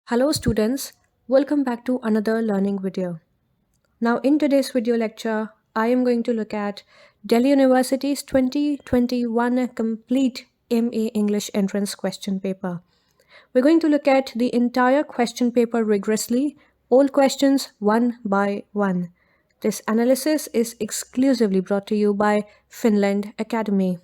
Hello students, welcome back to another learning video. Now in today's video lecture, I am going to look at Delhi University's 2021 complete M.A English Entrance question paper. We're going to look at the entire question paper rigorously, all questions one by one. This analysis is exclusively brought to you by Finland Academy.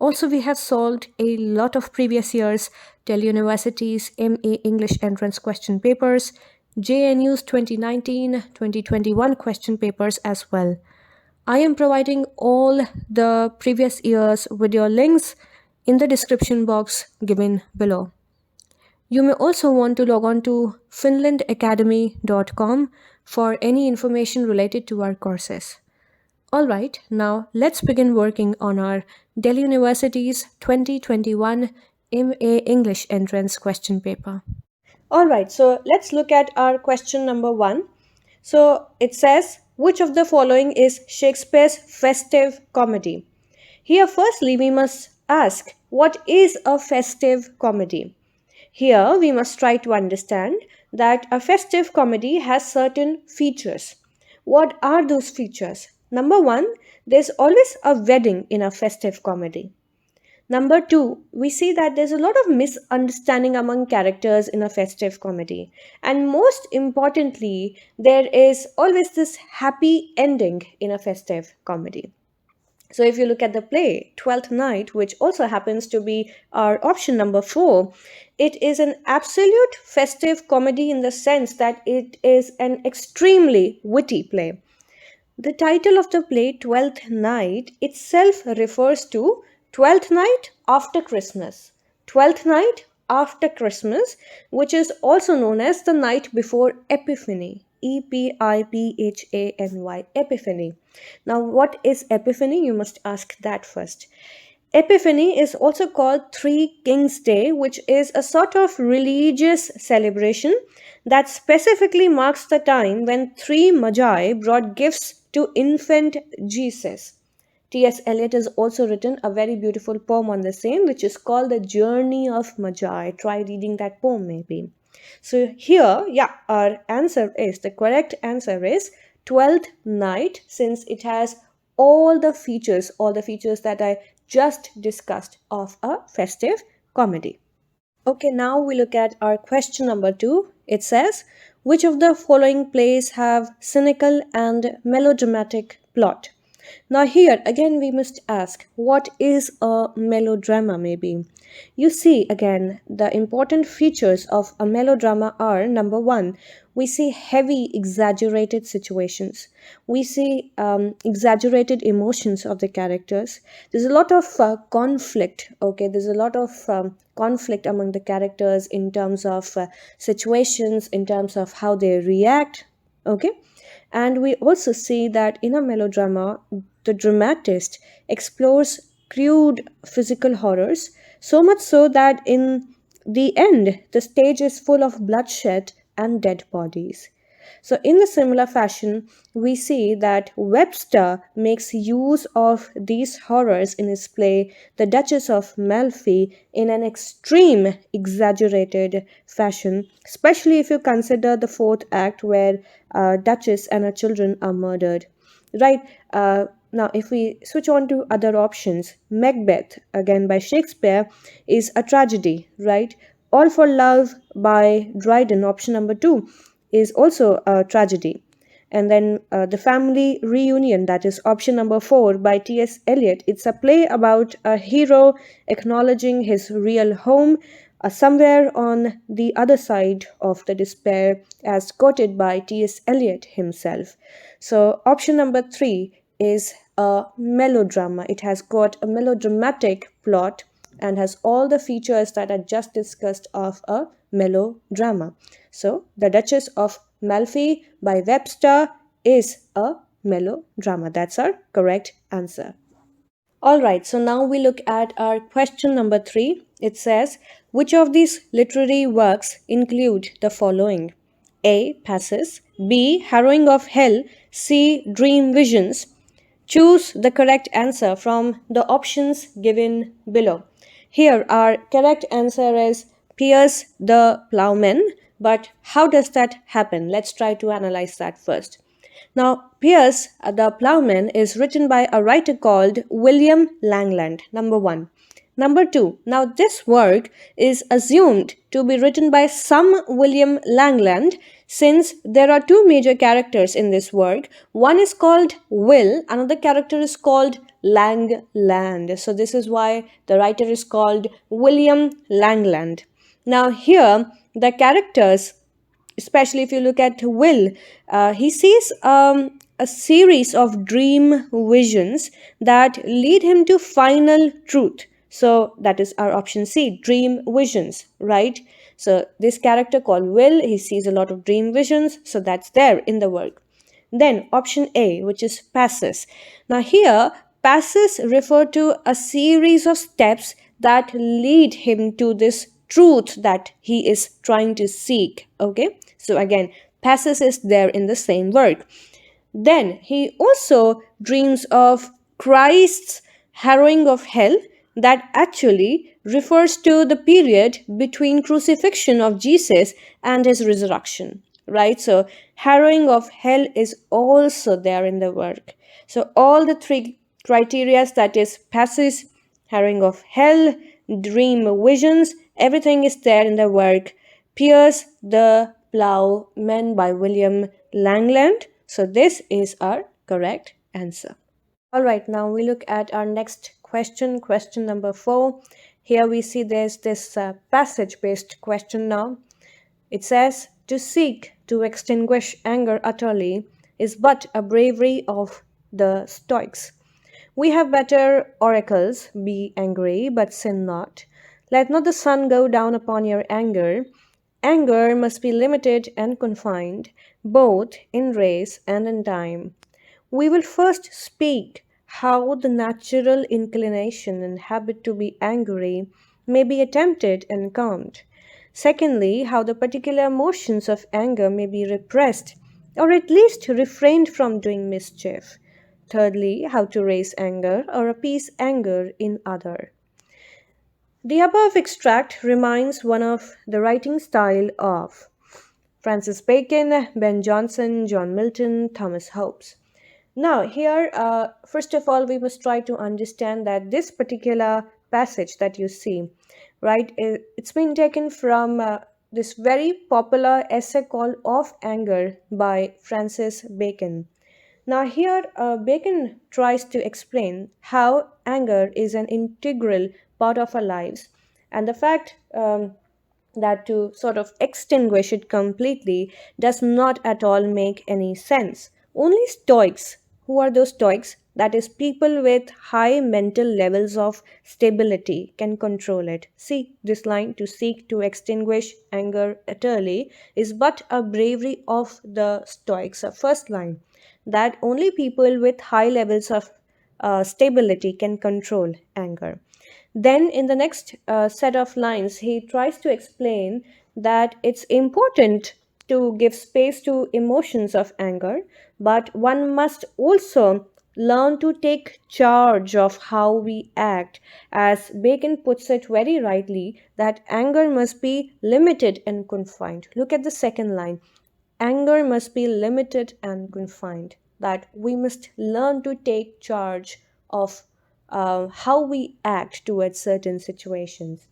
Also, we have solved a lot of previous years Delhi University's M.A English Entrance question papers, JNU's 2019-2021 question papers as well. I am providing all the previous years video links in the description box given below. You may also want to log on to finlandacademy.com for any information related to our courses. Alright, now let's begin working on our Delhi University's 2021 M.A English Entrance question paper. Alright, so let's look at our question number 1. So it says, which of the following is Shakespeare's festive comedy? Here firstly we must ask, what is a festive comedy? Here we must try to understand that a festive comedy has certain features. What are those features? Number 1, there's always a wedding in a festive comedy. Number 2, we see that there's a lot of misunderstanding among characters in a festive comedy. And most importantly, there is always this happy ending in a festive comedy. So if you look at the play, Twelfth Night, which also happens to be our option number 4, it is an absolute festive comedy in the sense that it is an extremely witty play. The title of the play, Twelfth Night, itself refers to Twelfth Night after Christmas. Twelfth Night after Christmas, which is also known as the night before Epiphany. Epiphany, Epiphany. Now, what is Epiphany? You must ask that first. Epiphany is also called Three Kings' Day, which is a sort of religious celebration that specifically marks the time when three magi brought gifts to infant Jesus. T.S. Eliot has also written a very beautiful poem on the same, which is called The Journey of Magi. Try reading that poem maybe. So here, our the correct answer is 12th Night, since it has all the features that I just discussed of a festive comedy. Okay, now we look at our question number 2. It says, which of the following plays have cynical and melodramatic plot? Now here again we must ask, what is a melodrama maybe? You see again, the important features of a melodrama are, number 1, we see heavy exaggerated situations. We see exaggerated emotions of the characters. There's a lot of conflict, okay? There's a lot of conflict among the characters in terms of situations, in terms of how they react, okay? And we also see that in a melodrama, the dramatist explores crude physical horrors, so much so that in the end, the stage is full of bloodshed and dead bodies. So, in a similar fashion, we see that Webster makes use of these horrors in his play, The Duchess of Malfi, in an extreme, exaggerated fashion, especially if you consider the fourth act where Duchess and her children are murdered. Right? Now, if we switch on to other options, Macbeth, again by Shakespeare, is a tragedy, right? All for Love by Dryden, option number 2, is also a tragedy. And then The Family Reunion, that is option number 4 by T.S. Eliot. It's a play about a hero acknowledging his real home somewhere on the other side of the despair, as quoted by T.S. Eliot himself. So option number 3 is a melodrama. It has got a melodramatic plot and has all the features that I just discussed of a melodrama. So, The Duchess of Malfi by Webster is a melodrama. That's our correct answer. Alright, so now we look at our question number 3. It says, which of these literary works include the following? A. Passes. B. Harrowing of Hell. C. Dream Visions. Choose the correct answer from the options given below. Here, our correct answer is Piers the Plowman But how does that happen? Let's try to analyze that first. Now, Pierce, the Ploughman, is written by a writer called William Langland, number one. Number two, now this work is assumed to be written by some William Langland since there are two major characters in this work. One is called Will, another character is called Langland. So, this is why the writer is called William Langland. Now, here the characters, especially if you look at Will, he sees a series of dream visions that lead him to final truth. So that is our option C, dream visions, right? So this character called Will, he sees a lot of dream visions, so that's there in the work. Then option A, which is passes. Now here, passes refer to a series of steps that lead him to this truth that he is trying to seek. Okay, so again, passes is there in the same work. Then he also dreams of Christ's harrowing of hell, that actually refers to the period between crucifixion of Jesus and his resurrection, right? So harrowing of hell is also there in the work. So all the three criteria, that is passage, harrowing of hell, dream visions, everything is there in the work Pierce the Ploughman by William Langland. So this is our correct answer. All right, now we look at our next question, question number 4. Here we see there's this passage-based question now. It says, to seek to extinguish anger utterly is but a bravery of the Stoics. We have better oracles, be angry, but sin not. Let not the sun go down upon your anger. Anger must be limited and confined, both in race and in time. We will first speak how the natural inclination and habit to be angry may be attempted and calmed. Secondly, how the particular emotions of anger may be repressed or at least refrained from doing mischief. Thirdly, how to raise anger or appease anger in other. The above extract reminds one of the writing style of Francis Bacon, Ben Jonson, John Milton, Thomas Hobbes. Now, here, first of all, we must try to understand that this particular passage that you see, right, it's been taken from this very popular essay called Of Anger by Francis Bacon. Now, here, Bacon tries to explain how anger is an integral part of our lives, and the fact that to sort of extinguish it completely does not at all make any sense. Only Stoics, who are those Stoics? That is, people with high mental levels of stability can control it. See this line, to seek to extinguish anger utterly is but a bravery of the Stoics. The first line, that only people with high levels of stability can control anger. Then, in the next set of lines, he tries to explain that it's important to give space to emotions of anger, but one must also learn to take charge of how we act. As Bacon puts it very rightly, that anger must be limited and confined. Look at the second line, anger must be limited and confined, that we must learn to take charge of how we act towards certain situations.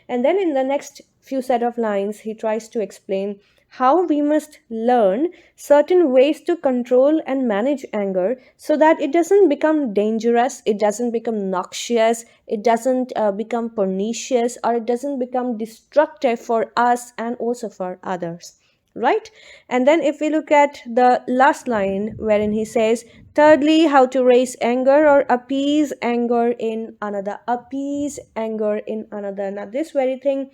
And then in the next few set of lines, he tries to explain how we must learn certain ways to control and manage anger so that it doesn't become dangerous, it doesn't become noxious, it doesn't become pernicious, or it doesn't become destructive for us and also for others, right? And then if we look at the last line wherein he says, thirdly, how to raise anger or appease anger in another. Appease anger in another. Now this very thing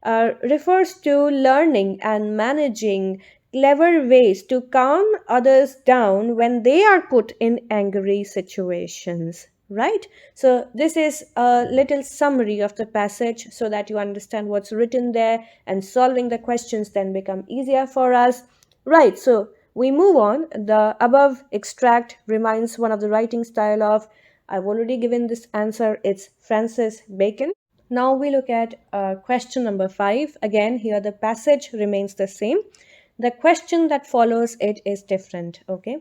refers to learning and managing clever ways to calm others down when they are put in angry situations, right? So this is a little summary of the passage so that you understand what's written there, and solving the questions then become easier for us, right? So we move on. The above extract reminds one of the writing style of, I've already given this answer, it's Francis Bacon. Now we look at question number 5. Again, here the passage remains the same. The question that follows it is different. Okay.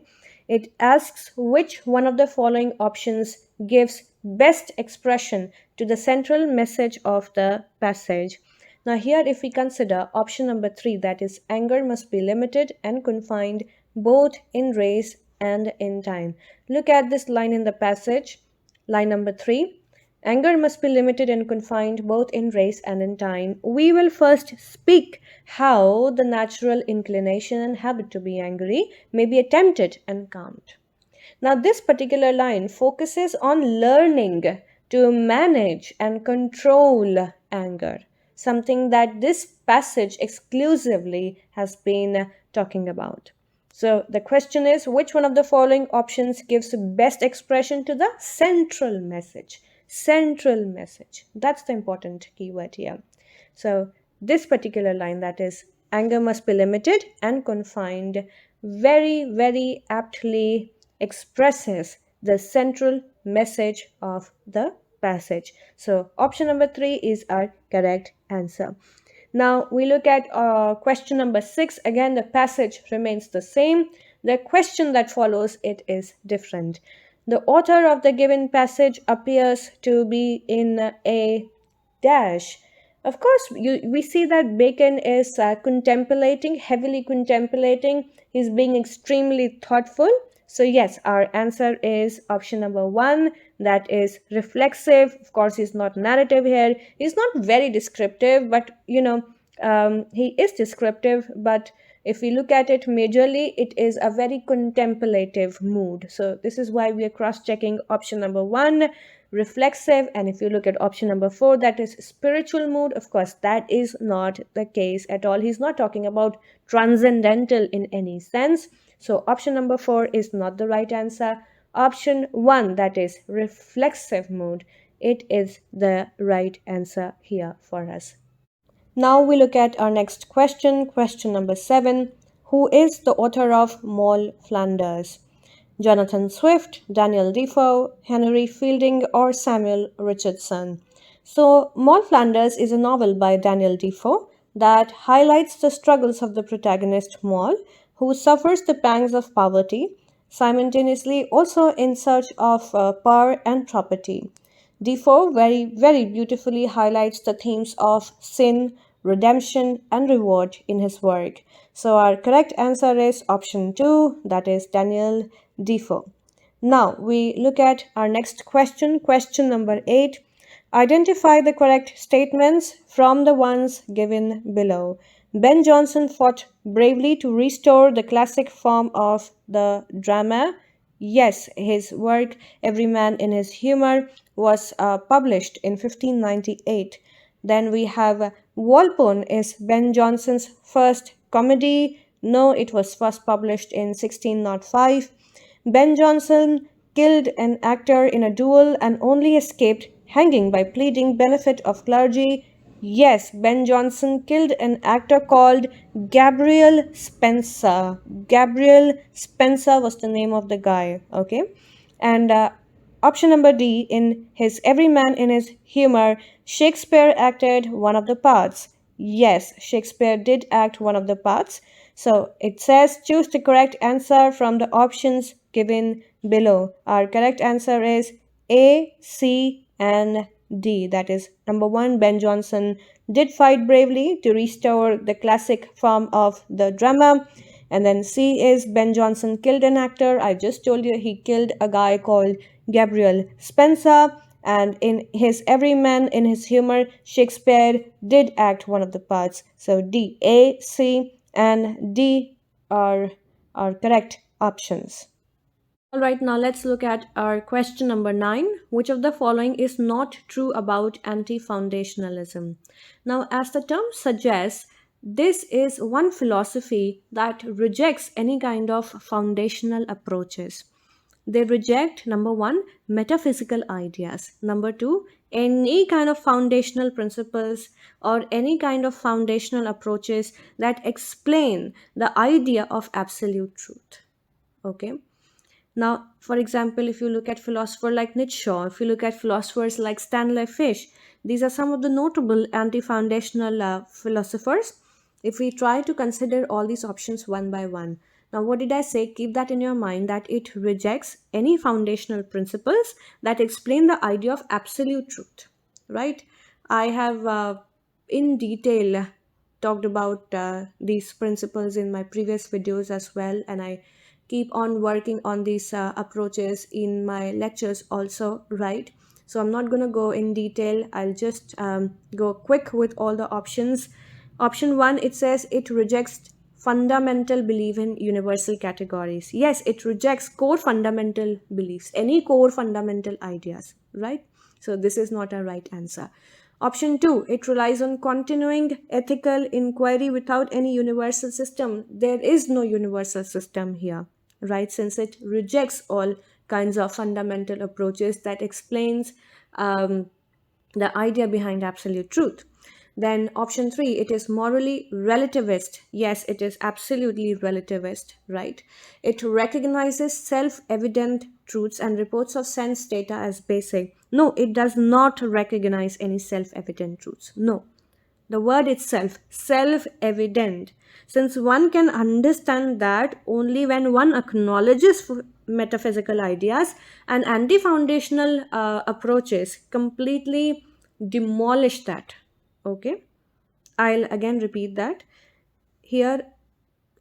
It asks which one of the following options gives best expression to the central message of the passage. Now, here, if we consider option number 3, that is, anger must be limited and confined both in race and in time. Look at this line in the passage, line number 3. Anger must be limited and confined both in race and in time. We will first speak how the natural inclination and habit to be angry may be attempted and calmed. Now, this particular line focuses on learning to manage and control anger, something that this passage exclusively has been talking about. So, the question is which one of the following options gives best expression to the central message? Central message. That's the important keyword here. So, this particular line, that is, anger must be limited and confined, very, very aptly expresses the central message of the passage. So, option number 3 is our correct answer. Now, we look at question number 6. Again, the passage remains the same. The question that follows it is different. The author of the given passage appears to be in a dash. Of course, we see that Bacon is contemplating, heavily contemplating. He's being extremely thoughtful. So, yes, our answer is option number 1, that is reflexive. Of course, he's not narrative here. He's not very descriptive, but he is descriptive. But if we look at it majorly, it is a very contemplative mood. So, this is why we are cross checking option number 1, reflexive. And if you look at option number 4, that is spiritual mood, of course that is not the case at all. He's not talking about transcendental in any sense. So option number 4 is not the right answer. Option 1, that is reflexive mood, it is the right answer here for us. Now we look at our next question, question number 7. Who is the author of Moll Flanders? Jonathan Swift, Daniel Defoe, Henry Fielding, or Samuel Richardson. So, Moll Flanders is a novel by Daniel Defoe that highlights the struggles of the protagonist Moll, who suffers the pangs of poverty, simultaneously also in search of power and property. Defoe very, very beautifully highlights the themes of sin, redemption, and reward in his work. So, our correct answer is option 2, that is Daniel Defoe. Now, we look at our next question, question number 8. Identify the correct statements from the ones given below. Ben Jonson fought bravely to restore the classic form of the drama. Yes, his work, Every Man in His Humour, was published in 1598. Then we have Walpole is Ben Jonson's first comedy. No, it was first published in 1605. Ben Jonson killed an actor in a duel and only escaped hanging by pleading benefit of clergy. Yes, Ben Jonson killed an actor called Gabriel Spencer. Gabriel Spencer was the name of the guy, okay? And option number D, in his Every Man in His Humour, Shakespeare acted one of the parts. Yes, Shakespeare did act one of the parts. So it says choose the correct answer from the options given below. Our correct answer is A, C, and D. That is number 1, Ben Jonson did fight bravely to restore the classic form of the drama. And then C is Ben Jonson killed an actor. I just told you he killed a guy called Gabriel Spencer. And in his Every Man in His Humour, Shakespeare did act one of the parts. So D, A, C, and D are our correct options. All right, now let's look at our question number 9. Which of the following is not true about anti foundationalism? Now, as the term suggests, this is one philosophy that rejects any kind of foundational approaches. They reject number 1, metaphysical ideas, number 2, any kind of foundational principles or any kind of foundational approaches that explain the idea of absolute truth. Okay. Now, for example, if you look at philosophers like Nietzsche, if you look at philosophers like Stanley Fish, These are some of the notable anti foundational philosophers. If we try to consider all these options one by one, now what did I say? Keep that in your mind that it rejects any foundational principles that explain the idea of absolute truth, right? I have in detail talked about these principles in my previous videos as well, and I keep on working on these approaches in my lectures also, right? So I'm not going to go in detail. I'll just go quick with all the options. Option one, it says it rejects fundamental belief in universal categories. Yes, it rejects core fundamental beliefs, any core fundamental ideas, right? So this is not a right answer. Option two, it relies on continuing ethical inquiry without any universal system. There is no universal system here, right? Since it rejects all kinds of fundamental approaches that explains the idea behind absolute truth. Then option three, it is morally relativist. Yes, it is absolutely relativist, right? It recognizes self-evident truths and reports of sense data as basic. No, it does not recognize any self-evident truths. No, the word itself, self evident, since one can understand that only when one acknowledges metaphysical ideas, and anti foundational approaches completely demolish that. Okay, I'll again repeat that. Here,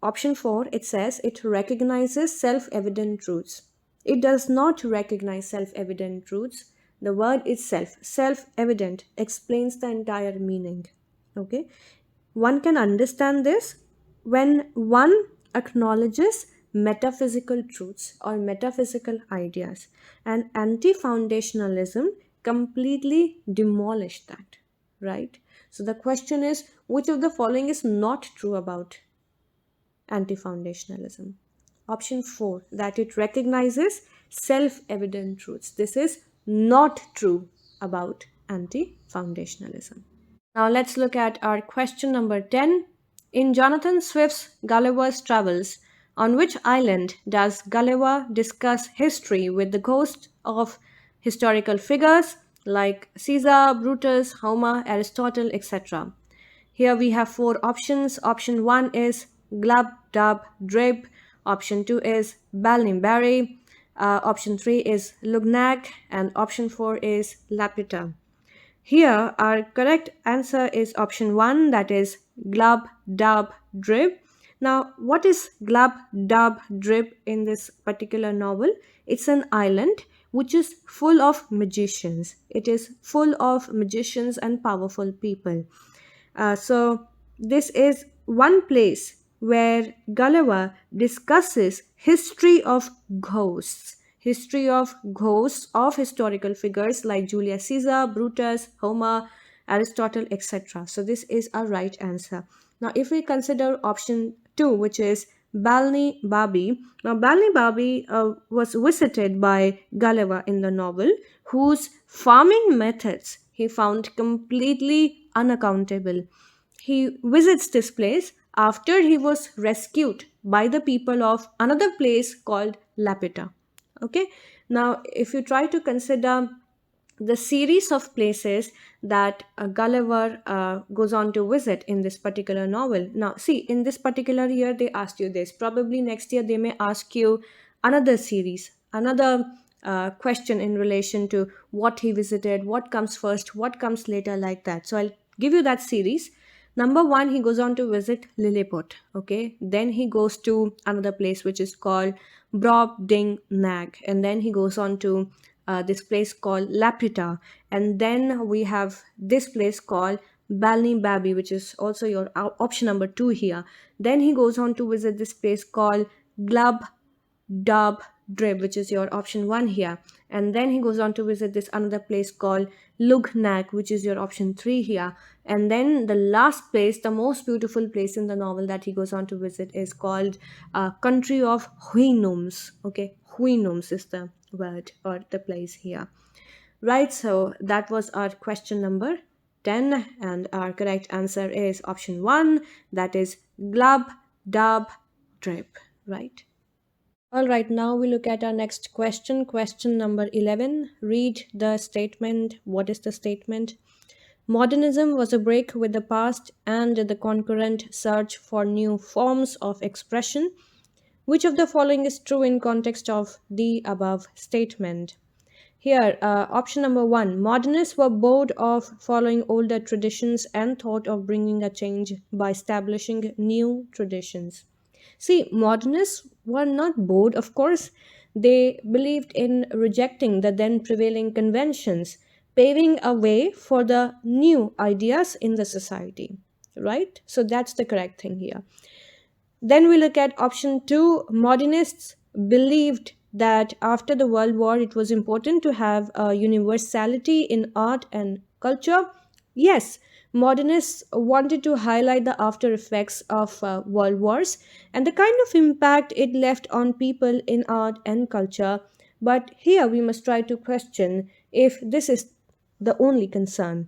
option 4, it says it recognizes self evident truths. It does not recognize self evident truths. The word itself, self evident, explains the entire meaning. Okay, one can understand this when one acknowledges metaphysical truths or metaphysical ideas, and anti foundationalism completely demolished that, right? So the question is, which of the following is not true about anti foundationalism? Option 4, that it recognizes self evident truths. This is not true about anti foundationalism. Now let's look at our question number 10. In Jonathan Swift's Gulliver's Travels, on which island does Gulliver discuss history with the ghosts of historical figures like Caesar, Brutus, Homer, Aristotle, etc.? Here we have four options. Option 1 is Glub Dub Drib. Option 2 is Balnimbarry. Option 3 is Lugnac. And option 4 is Laputa. Here, our correct answer is option 1, that is Glub Dub Drib. Now, what is Glub Dub Drib in this particular novel? It's an island which is full of magicians. It is full of magicians and powerful people. So, this is one place where Gulliver discusses history of ghosts of historical figures like Julius Caesar, Brutus, Homer, Aristotle, etc. So this is a right answer. Now, if we consider option 2, which is Balny Babi. Now, Balny Babi was visited by Gulliver in the novel, whose farming methods he found completely unaccountable. He visits this place after he was rescued by the people of another place called Lapita. Okay, now if you try to consider the series of places that Gulliver goes on to visit in this particular novel. Now, see, in this particular year, they asked you this. Probably next year, they may ask you another series, another question in relation to what he visited, what comes first, what comes later, like that. So, I'll give you that series. Number one, he goes on to visit Lilliput. Okay, then he goes to another place which is called Brob Ding Nag, and then he goes on to this place called Laputa, and then we have this place called Balny Babi, which is also your option number 2 here. Then he goes on to visit this place called Glub Dub Drib, which is your option 1 here, and then he goes on to visit this another place called Lugnac, which is your option 3 here, and then the last place, the most beautiful place in the novel that he goes on to visit, is called country of Huinums. Okay, Huinums is the word or the place here, right? So that was our question number 10, and our correct answer is option 1, that is Glub Dub Drip, right? All right, now we look at our next question. Question number 11. Read the statement. What is the statement? Modernism was a break with the past and the concurrent search for new forms of expression. Which of the following is true in context of the above statement? Here, option number one, modernists were bored of following older traditions and thought of bringing a change by establishing new traditions. See, modernists were not bored, of course. They believed in rejecting the then prevailing conventions, paving a way for the new ideas in the society. Right? So that's the correct thing here. Then we look at option two. Modernists believed that after the World War, it was important to have a universality in art and culture. Yes, modernists wanted to highlight the after effects of world wars and the kind of impact it left on people in art and culture. But here we must try to question if this is the only concern.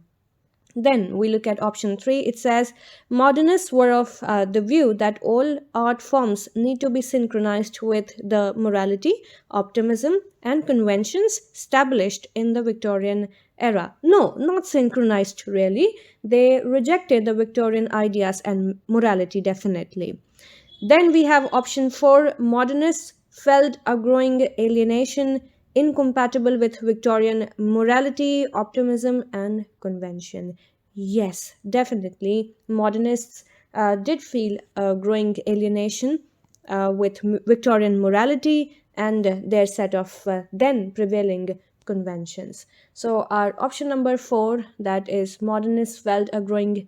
Then we look at option three. It says modernists were of the view that all art forms need to be synchronized with the morality, optimism, and conventions established in the Victorian era. No, not synchronized really. They rejected the Victorian ideas and morality definitely. Then we have option 4. Modernists felt a growing alienation incompatible with Victorian morality, optimism, and convention. Yes, definitely. Modernists did feel a growing alienation with Victorian morality and their set of then prevailing conventions. So, our option number 4, that is, modernists felt a growing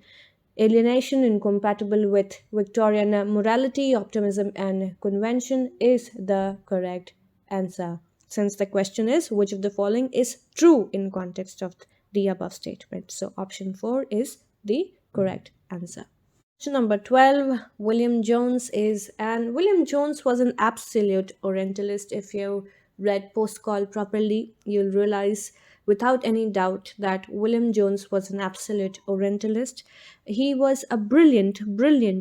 alienation incompatible with Victorian morality, optimism, and convention is the correct answer. Since the question is which of the following is true in context of the above statement. So option 4 is the correct answer. Question number 12. William Jones was an absolute Orientalist. If you read Post Call properly, you'll realize without any doubt that William Jones was an absolute Orientalist. He was a brilliant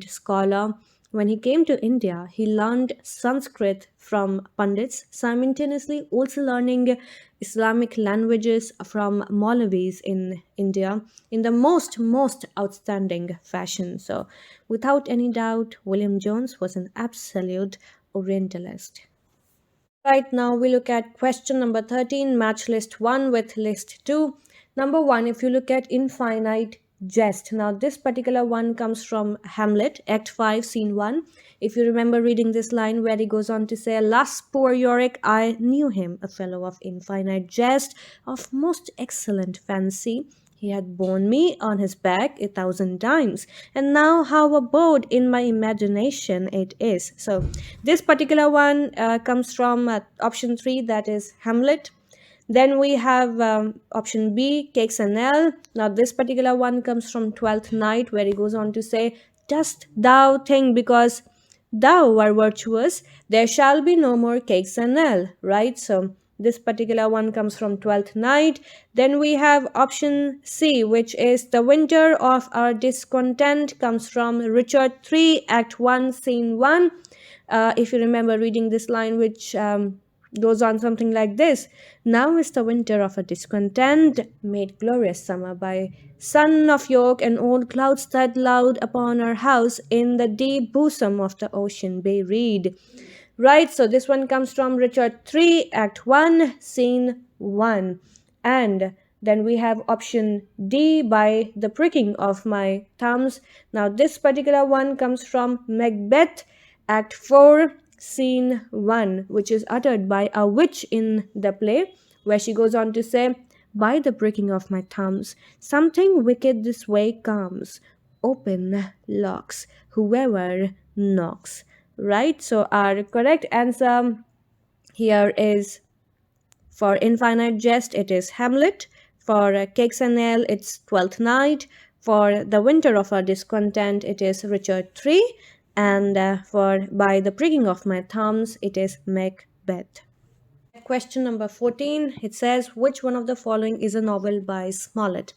scholar. When he came to India, he learned Sanskrit from Pandits, simultaneously also learning Islamic languages from Maulavis in India in the most outstanding fashion. So, without any doubt, William Jones was an absolute Orientalist. Right now, we look at question number 13, match list 1 with list 2. Number 1, if you look at infinite jest. Now, this particular one comes from Hamlet, Act 5, Scene 1. If you remember reading this line where he goes on to say, Alas, poor Yorick, I knew him, a fellow of infinite jest, of most excellent fancy. He had borne me on his back 1,000 times, and now how abode in my imagination it is. So, this particular one comes from option 3, that is Hamlet. Then we have option B, Cakes and Ale. Now, this particular one comes from Twelfth Night, where he goes on to say, Dost thou think because thou art virtuous, there shall be no more cakes and ale, right? So, this particular one comes from Twelfth Night. Then we have option C, which is The Winter of Our Discontent, comes from Richard III, Act 1, Scene 1. If you remember reading this line, which goes on something like this. Now is the winter of a discontent, made glorious summer by sun of yoke and old clouds that loud upon our house in the deep bosom of the ocean bay reed. Right, so this one comes from Richard III, Act 1, Scene 1. And then we have option D, By the Pricking of My Thumbs. Now, this particular one comes from Macbeth, Act 4, Scene 1, which is uttered by a witch in the play, where she goes on to say, By the breaking of my thumbs, something wicked this way comes. Open locks, whoever knocks. Right? So, our correct answer here is for Infinite Jest, it is Hamlet. For Cakes and Ale, it's Twelfth Night. For The Winter of Our Discontent, it is Richard III. And for By the Pricking of My Thumbs, it is Macbeth. Question number 14, it says, which one of the following is a novel by Smollett?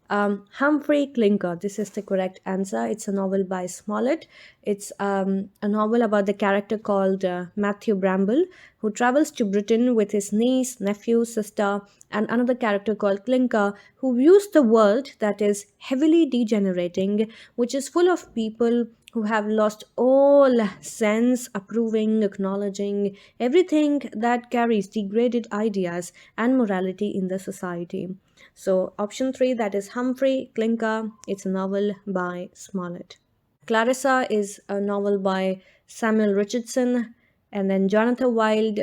Humphrey Clinker, this is the correct answer. It's a novel by Smollett. It's a novel about the character called Matthew Bramble, who travels to Britain with his niece, nephew, sister, and another character called Clinker, who views the world that is heavily degenerating, which is full of people who have lost all sense, approving, acknowledging everything that carries degraded ideas and morality in the society. So, option 3, that is Humphrey Clinker, it's a novel by Smollett. Clarissa is a novel by Samuel Richardson, and then Jonathan Wild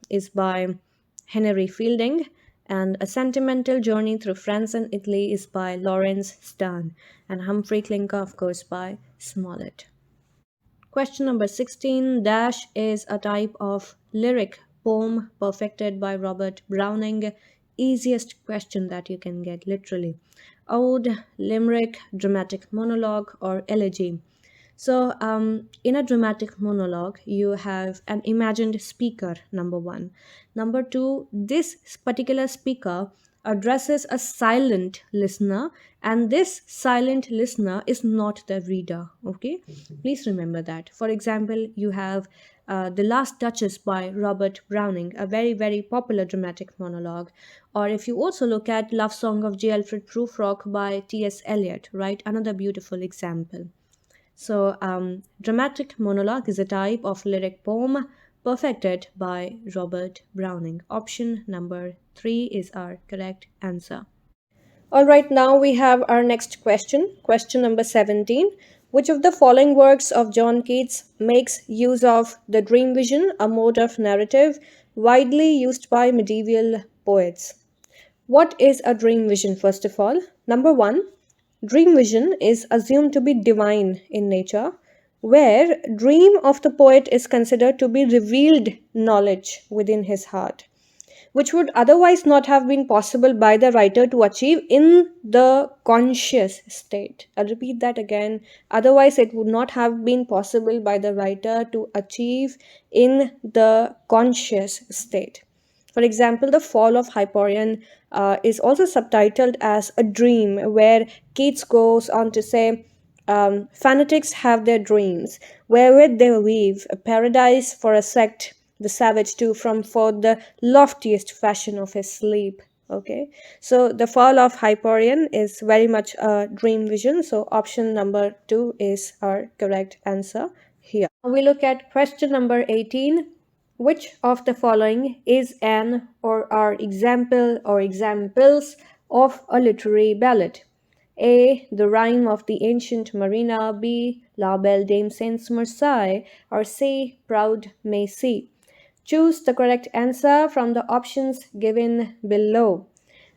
is by Henry Fielding, and A Sentimental Journey Through France and Italy is by Lawrence Stern, and Humphrey Clinker, of course, by Smollett. Question number 16. Dash is a type of lyric poem perfected by Robert Browning. Easiest question that you can get, literally. Ode, limerick, dramatic monologue, or elegy. So, in a dramatic monologue, you have an imagined speaker, number one. Number two, this particular speaker addresses a silent listener, and this silent listener is not the reader. Okay, please remember that. For example, you have The Last Duchess by Robert Browning, a very, very popular dramatic monologue. Or if you also look at Love Song of J. Alfred Prufrock by T.S. Eliot, right? Another beautiful example. So, dramatic monologue is a type of lyric poem perfected by Robert Browning. Option number 3 is our correct answer. All right, now we have our next question. Question number 17. Which of the following works of John Keats makes use of the dream vision, a mode of narrative widely used by medieval poets? What is a dream vision, first of all? Number 1, dream vision is assumed to be divine in nature, where dream of the poet is considered to be revealed knowledge within his heart, which would otherwise not have been possible by the writer to achieve in the conscious state. I'll repeat that again. Otherwise, it would not have been possible by the writer to achieve in the conscious state. For example, The Fall of Hyperion is also subtitled as a dream, where Keats goes on to say, fanatics have their dreams, wherewith they weave a paradise for a sect, the savage too from forth the loftiest fashion of his sleep. Okay, so The Fall of Hyperion is very much a dream vision, so option number 2 is our correct answer here. We look at question number 18. Which of the following is an or are example or examples of a literary ballad? A. The Rhyme of the Ancient Mariner. B. La Belle Dame Sans Marseille. Or C. Proud Macy. Choose the correct answer from the options given below.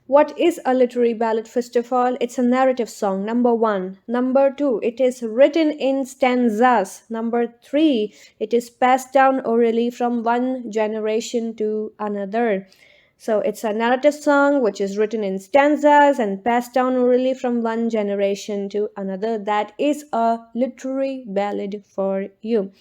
What is a literary ballad? First of all, it's a narrative song, number 1. Number 2, it is written in stanzas. Number 3, it is passed down orally from one generation to another. So it's a narrative song which is written in stanzas and passed down orally from one generation to another. That is a literary ballad for you.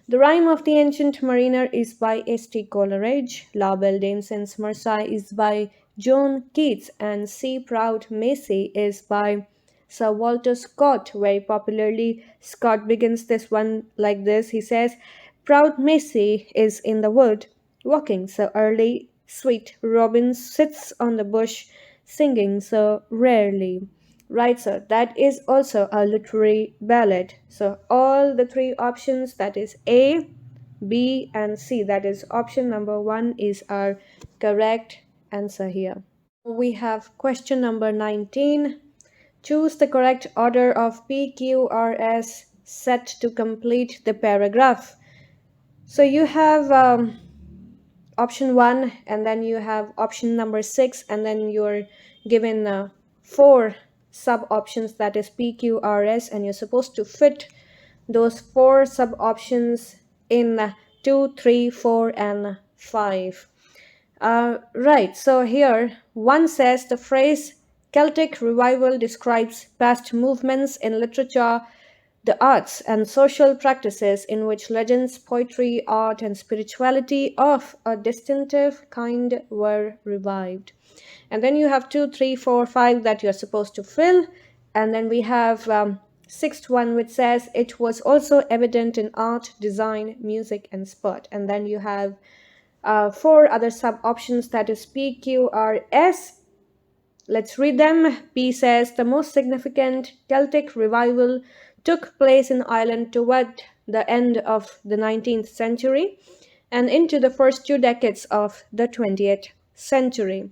The Rhyme of the Ancient Mariner is by S.T. Coleridge. La Belle Dame Sans Marseille is by John Keats, and See Proud Macy is by Sir Walter Scott. Very popularly, Scott begins this one like this. He says, Proud Macy is in the wood, walking so early. Sweet Robin sits on the bush, singing so rarely. Right, sir. That is also a literary ballad. So all the three options, that is A, B, and C, that is option number 1 is our correct answer here. We have question number 19. Choose the correct order of P, Q, R, S set to complete the paragraph. So you have option 1, and then you have option number 6, and then you're given 4 sub options, that is P, Q, R, S, and you're supposed to fit those 4 sub options in 2, 3, 4, and 5. Right, so here one says the phrase Celtic revival describes past movements in literature the arts and social practices in which legends, poetry, art, and spirituality of a distinctive kind were revived. And then you have 2, 3, 4, 5 that you're supposed to fill. And then we have sixth one, which says it was also evident in art, design, music, and sport. And then you have four other sub options, that is P, Q, R, S. Let's read them. P says the most significant Celtic revival took place in Ireland toward the end of the 19th century and into the first 2 decades of the 20th century.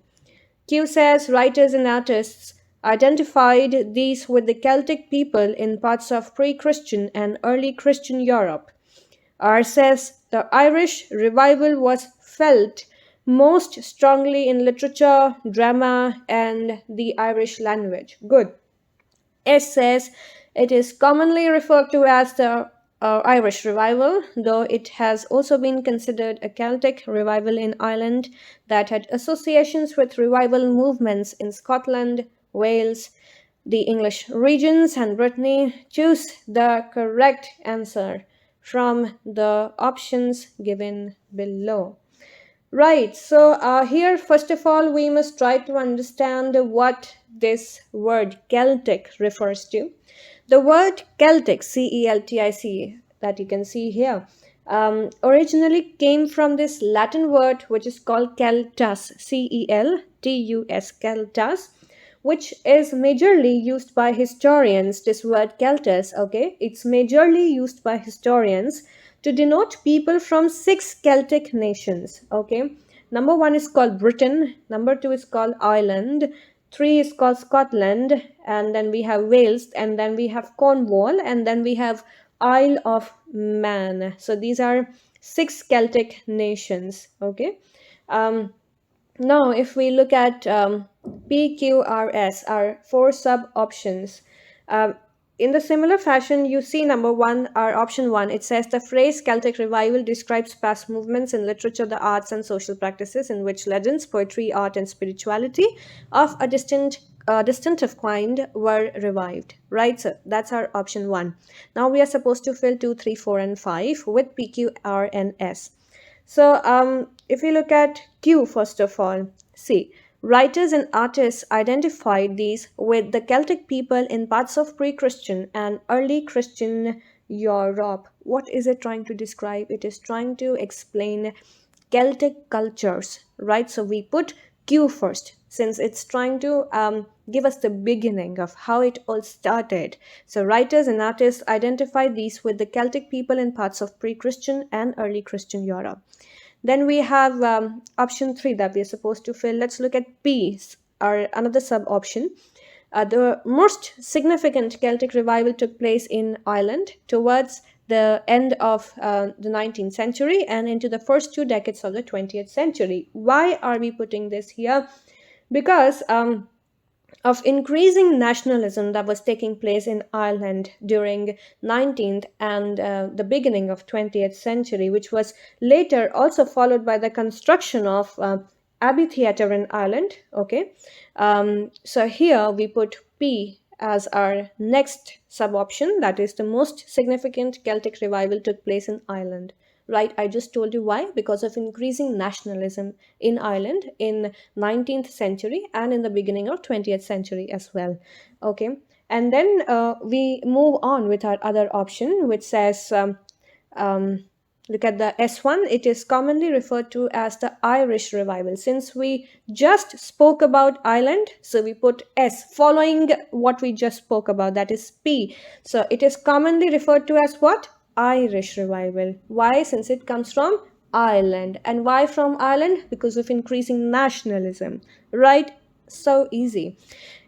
Q says writers and artists identified these with the Celtic people in parts of pre Christian and early Christian Europe. R says the Irish revival was felt most strongly in literature, drama, and the Irish language. Good. S says it is commonly referred to as the Irish revival, though it has also been considered a Celtic revival in Ireland that had associations with revival movements in Scotland, Wales, the English regions, and Brittany. Choose the correct answer from the options given below. Right, so here, first of all, we must try to understand what this word Celtic refers to. The word Celtic, Celtic, that you can see here, originally came from this Latin word which is called Celtus, Celtus, Celtus, which is majorly used by historians. This word Celtus, okay, it's majorly used by historians to denote people from 6 Celtic nations, okay. Number 1 is called Britain, number 2 is called Ireland, 3 is called Scotland, and then we have Wales, and then we have Cornwall, and then we have Isle of Man. So these are 6 Celtic nations, okay. Now, if we look at PQRS, our 4 sub options, in the similar fashion, you see number 1, our option 1, it says the phrase Celtic revival describes past movements in literature, the arts, and social practices in which legends, poetry, art, and spirituality of a distinctive kind were revived. Right, so that's our option 1. Now we are supposed to fill 2, 3, 4, and 5 with PQR and S. So if you look at Q, first of all, see, writers and artists identified these with the Celtic people in parts of pre-Christian and early Christian Europe. What is it trying to describe? It is trying to explain Celtic cultures, right? So we put Q first, since it's trying to give us the beginning of how it all started. So writers and artists identify these with the Celtic people in parts of pre-Christian and early Christian Europe. Then we have option 3 that we are supposed to fill. Let's look at P, or another sub option. The most significant Celtic revival took place in Ireland towards the end of the 19th century and into the first 2 decades of the 20th century. Why are we putting this here? Because of increasing nationalism that was taking place in Ireland during 19th and the beginning of 20th century, which was later also followed by the construction of Abbey Theatre in Ireland. Okay, so here we put P as our next sub option, that is the most significant Celtic revival took place in Ireland. Right, I just told you why. Because of increasing nationalism in Ireland in 19th century and in the beginning of 20th century as well. Okay, and then we move on with our other option, which says look at the S1. It is commonly referred to as the Irish revival. Since we just spoke about Ireland, so we put S following what we just spoke about, that is P. So it is commonly referred to as what? Irish revival. Why? Since it comes from Ireland. And why from Ireland? Because of increasing nationalism. Right? So easy.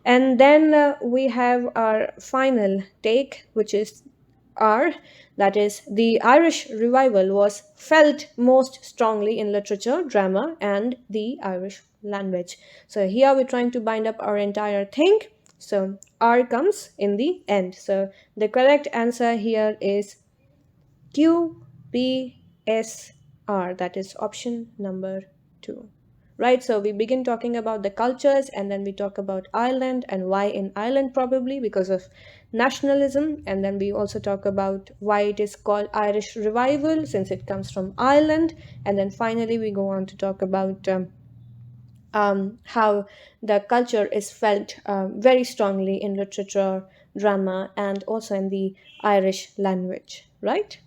And then we have our final take, which is R, that is the Irish revival was felt most strongly in literature, drama, and the Irish language. So here we're trying to bind up our entire thing. So R comes in the end. So the correct answer here is QPSR, that is option number 2. right? So we begin talking about the cultures, and then we talk about Ireland and why in Ireland, probably because of nationalism. And then we also talk about why it is called Irish Revival, since it comes from Ireland. And then finally, we go on to talk about how the culture is felt very strongly in literature, drama, and also in the Irish language, right?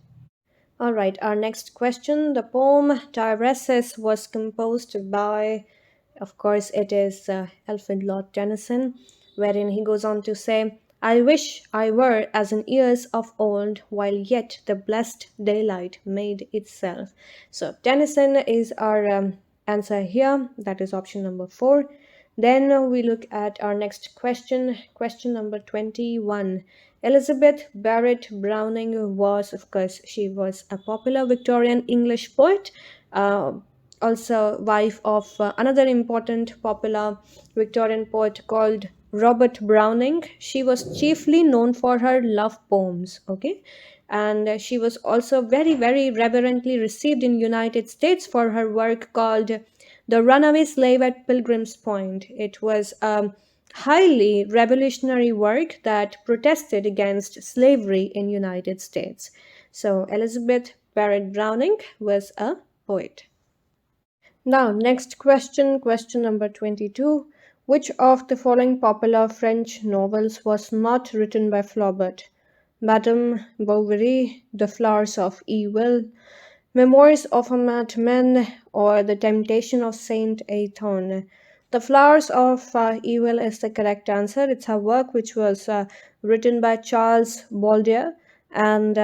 All right, our next question. The poem Tyresses was composed by, of course, it is Alfred Lord Tennyson, wherein he goes on to say, I wish I were as in years of old, while yet the blessed daylight made itself. So, Tennyson is our answer here. That is option number four. Then we look at our next question, question number 21. Elizabeth Barrett Browning was, of course, she was a popular Victorian English poet, also wife of another important popular Victorian poet called Robert Browning. She was chiefly known for her love poems, okay? And she was also very, very reverently received in United States for her work called The Runaway Slave at Pilgrim's Point. It was a highly revolutionary work that protested against slavery in United States. So Elizabeth Barrett Browning was a poet. Now, next question, question number 22. Which of the following popular French novels was not written by Flaubert? Madame Bovary, The Flowers of Evil, Memoirs of a Madman, or The Temptation of Saint Anton? The Flowers of Evil is the correct answer. It's a work which was written by Charles Baudelaire, and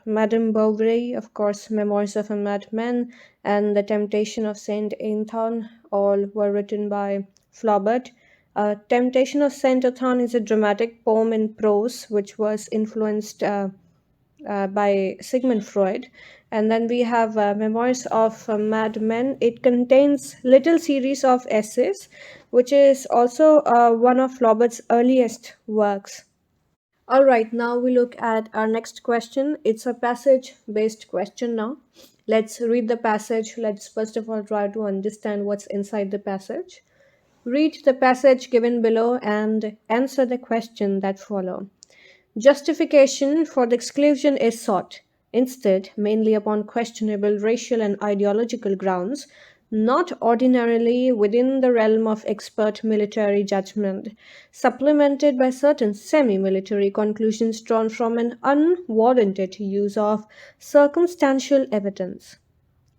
Madame Bovary, of course, Memoirs of a Madman, and The Temptation of Saint Anton, all were written by Flaubert. Temptation of Saint Anton is a dramatic poem in prose which was influenced by Sigmund Freud. And then we have Memoirs of Madmen. It contains little series of essays, which is also one of Flaubert's earliest works. All right, now we look at our next question. It's a passage-based question now. Let's read the passage. Let's first of all try to understand what's inside the passage. Read the passage given below and answer the question that follow. Justification for the exclusion is sought, instead, mainly upon questionable racial and ideological grounds, not ordinarily within the realm of expert military judgment, supplemented by certain semi military conclusions drawn from an unwarranted use of circumstantial evidence.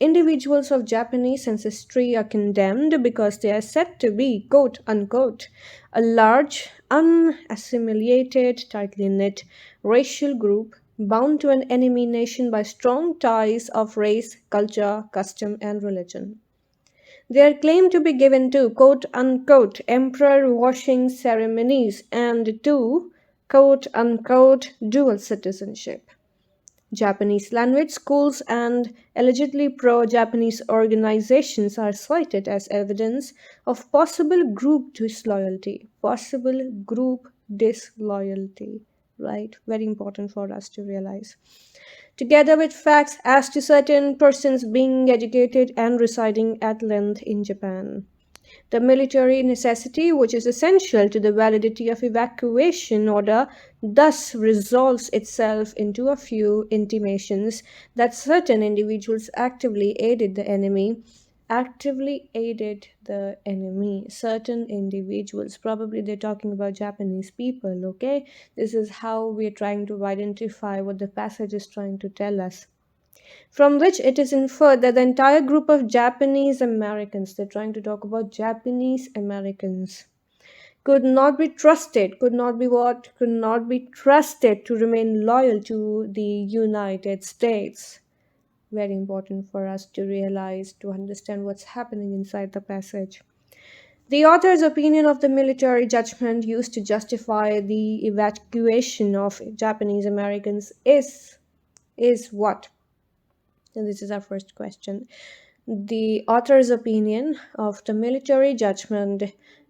Individuals of Japanese ancestry are condemned because they are said to be, quote unquote, a large, unassimilated, tightly knit racial group bound to an enemy nation by strong ties of race, culture, custom, and religion. They are claimed to be given to, quote unquote, emperor washing ceremonies and to, quote unquote, dual citizenship. Japanese language schools and allegedly pro Japanese organizations are cited as evidence of possible group disloyalty. Possible group disloyalty, right? Very important for us to realize. Together with facts as to certain persons being educated and residing at length in Japan. The military necessity, which is essential to the validity of evacuation order, thus resolves itself into a few intimations that certain individuals actively aided the enemy. Actively aided the enemy. Certain individuals, probably they're talking about Japanese people, okay? This is how we're trying to identify what the passage is trying to tell us, from which it is inferred that the entire group of Japanese Americans, they're trying to talk about Japanese Americans, could not be trusted, could not be what? Could not be trusted to remain loyal to the United States. Very important for us to realize, to understand what's happening inside the passage. The author's opinion of the military judgment used to justify the evacuation of Japanese Americans is what? And this is our first question. The author's opinion of the military judgment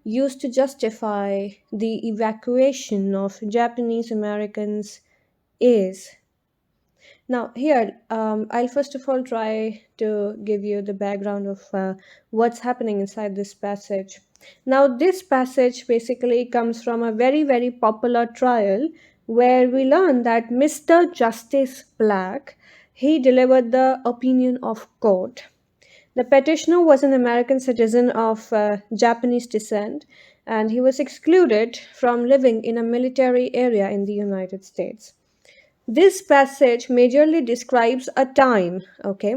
used to justify the evacuation of Japanese Americans is Now, here, I'll first of all try to give you the background of what's happening inside this passage. Now, this passage basically comes from a very, very popular trial where we learn that Mr. Justice Black, he delivered the opinion of court. The petitioner was an American citizen of Japanese descent, and he was excluded from living in a military area in the United States. This passage majorly describes a time, okay?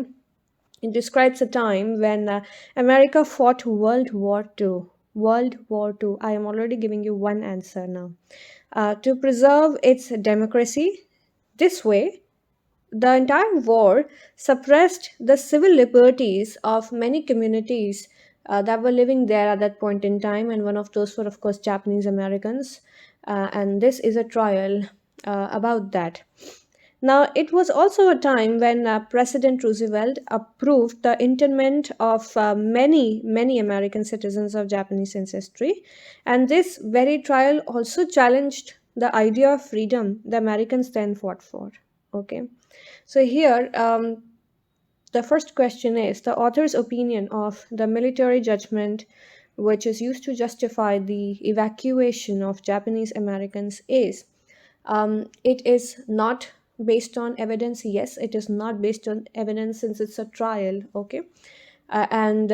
It describes a time when America fought World War II. World War II. I am already giving you one answer now. To preserve its democracy, this way, the entire war suppressed the civil liberties of many communities that were living there at that point in time, and one of those were, of course, Japanese Americans. And this is a trial about that. Now, it was also a time when President Roosevelt approved the internment of many American citizens of Japanese ancestry. And this very trial also challenged the idea of freedom the Americans then fought for. Okay. So, here, the first question is the author's opinion of the military judgment, which is used to justify the evacuation of Japanese Americans, is it is not based on evidence. Yes, it is not based on evidence since it's a trial. Okay. And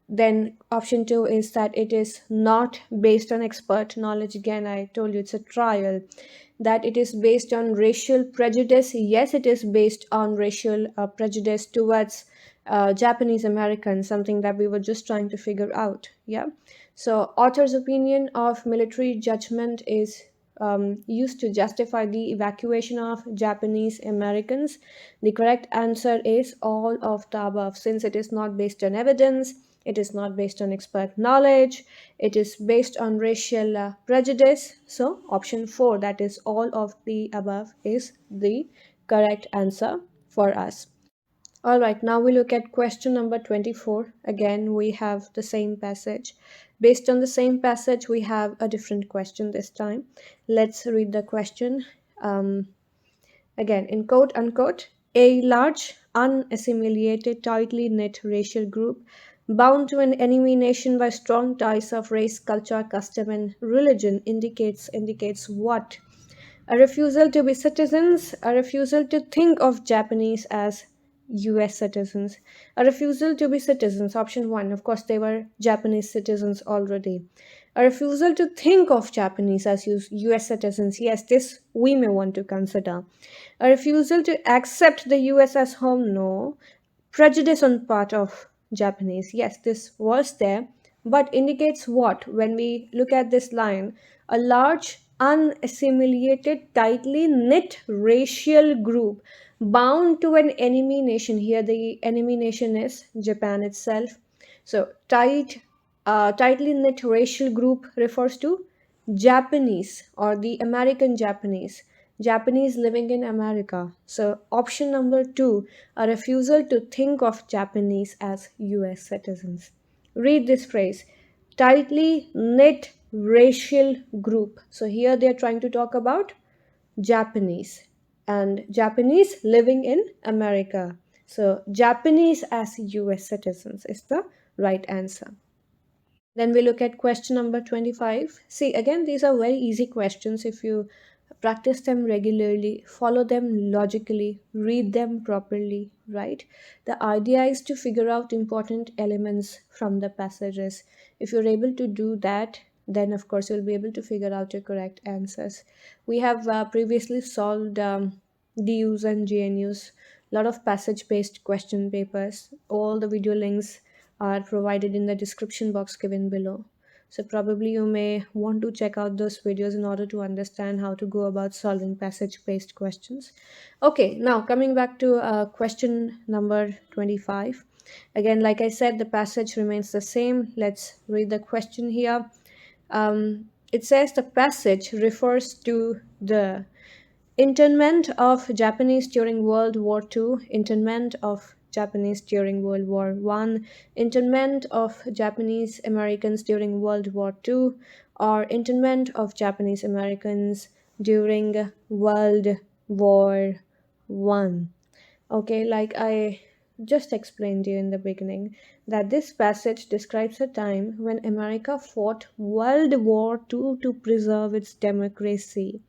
then option two is that it is not based on expert knowledge. Again, I told you it's a trial. That it is based on racial prejudice. Yes, it is based on racial prejudice towards Japanese Americans, something that we were just trying to figure out. Yeah. So, author's opinion of military judgment is used to justify the evacuation of Japanese Americans. The correct answer is all of the above, since it is not based on evidence, it is not based on expert knowledge, it is based on racial prejudice. So, option 4, that is all of the above, is the correct answer for us. All right, now we look at question number 24. Again, we have the same passage. Based on the same passage, we have a different question this time. Let's read the question. Again, in quote unquote, a large, unassimilated, tightly knit racial group bound to an enemy nation by strong ties of race, culture, custom, and religion indicates what? A refusal to be citizens, a refusal to think of Japanese as US citizens, a refusal to be citizens, option 1, of course, they were Japanese citizens already. A refusal to think of Japanese as US citizens, yes, this we may want to consider. A refusal to accept the US as home, no. Prejudice on part of Japanese, yes, this was there, but indicates what? When we look at this line, a large, unassimilated, tightly knit racial group bound to an enemy nation. Here, the enemy nation is Japan itself. So, tightly knit racial group refers to Japanese or the American Japanese. Japanese living in America. So, option number 2, a refusal to think of Japanese as US citizens. Read this phrase, tightly knit racial group. So, here they are trying to talk about Japanese and Japanese living in America. So, Japanese as US citizens is the right answer. Then we look at question number 25. See, again, these are very easy questions if you practice them regularly, follow them logically, read them properly, right? The idea is to figure out important elements from the passages. If you're able to do that, then of course you'll be able to figure out your correct answers. We have previously solved DUs and GNUs, a lot of passage based question papers. All the video links are provided in the description box given below. So probably you may want to check out those videos in order to understand how to go about solving passage-based questions. Okay, now coming back to question number 25. Again, like I said, the passage remains the same. Let's read the question here. It says the passage refers to the internment of Japanese during World War II, internment of Japanese during World War One, internment of Japanese Americans during World War II, or internment of Japanese Americans during World War 1. Okay, like I just explained to you in the beginning, that this passage describes a time when America fought World War II to preserve its democracy.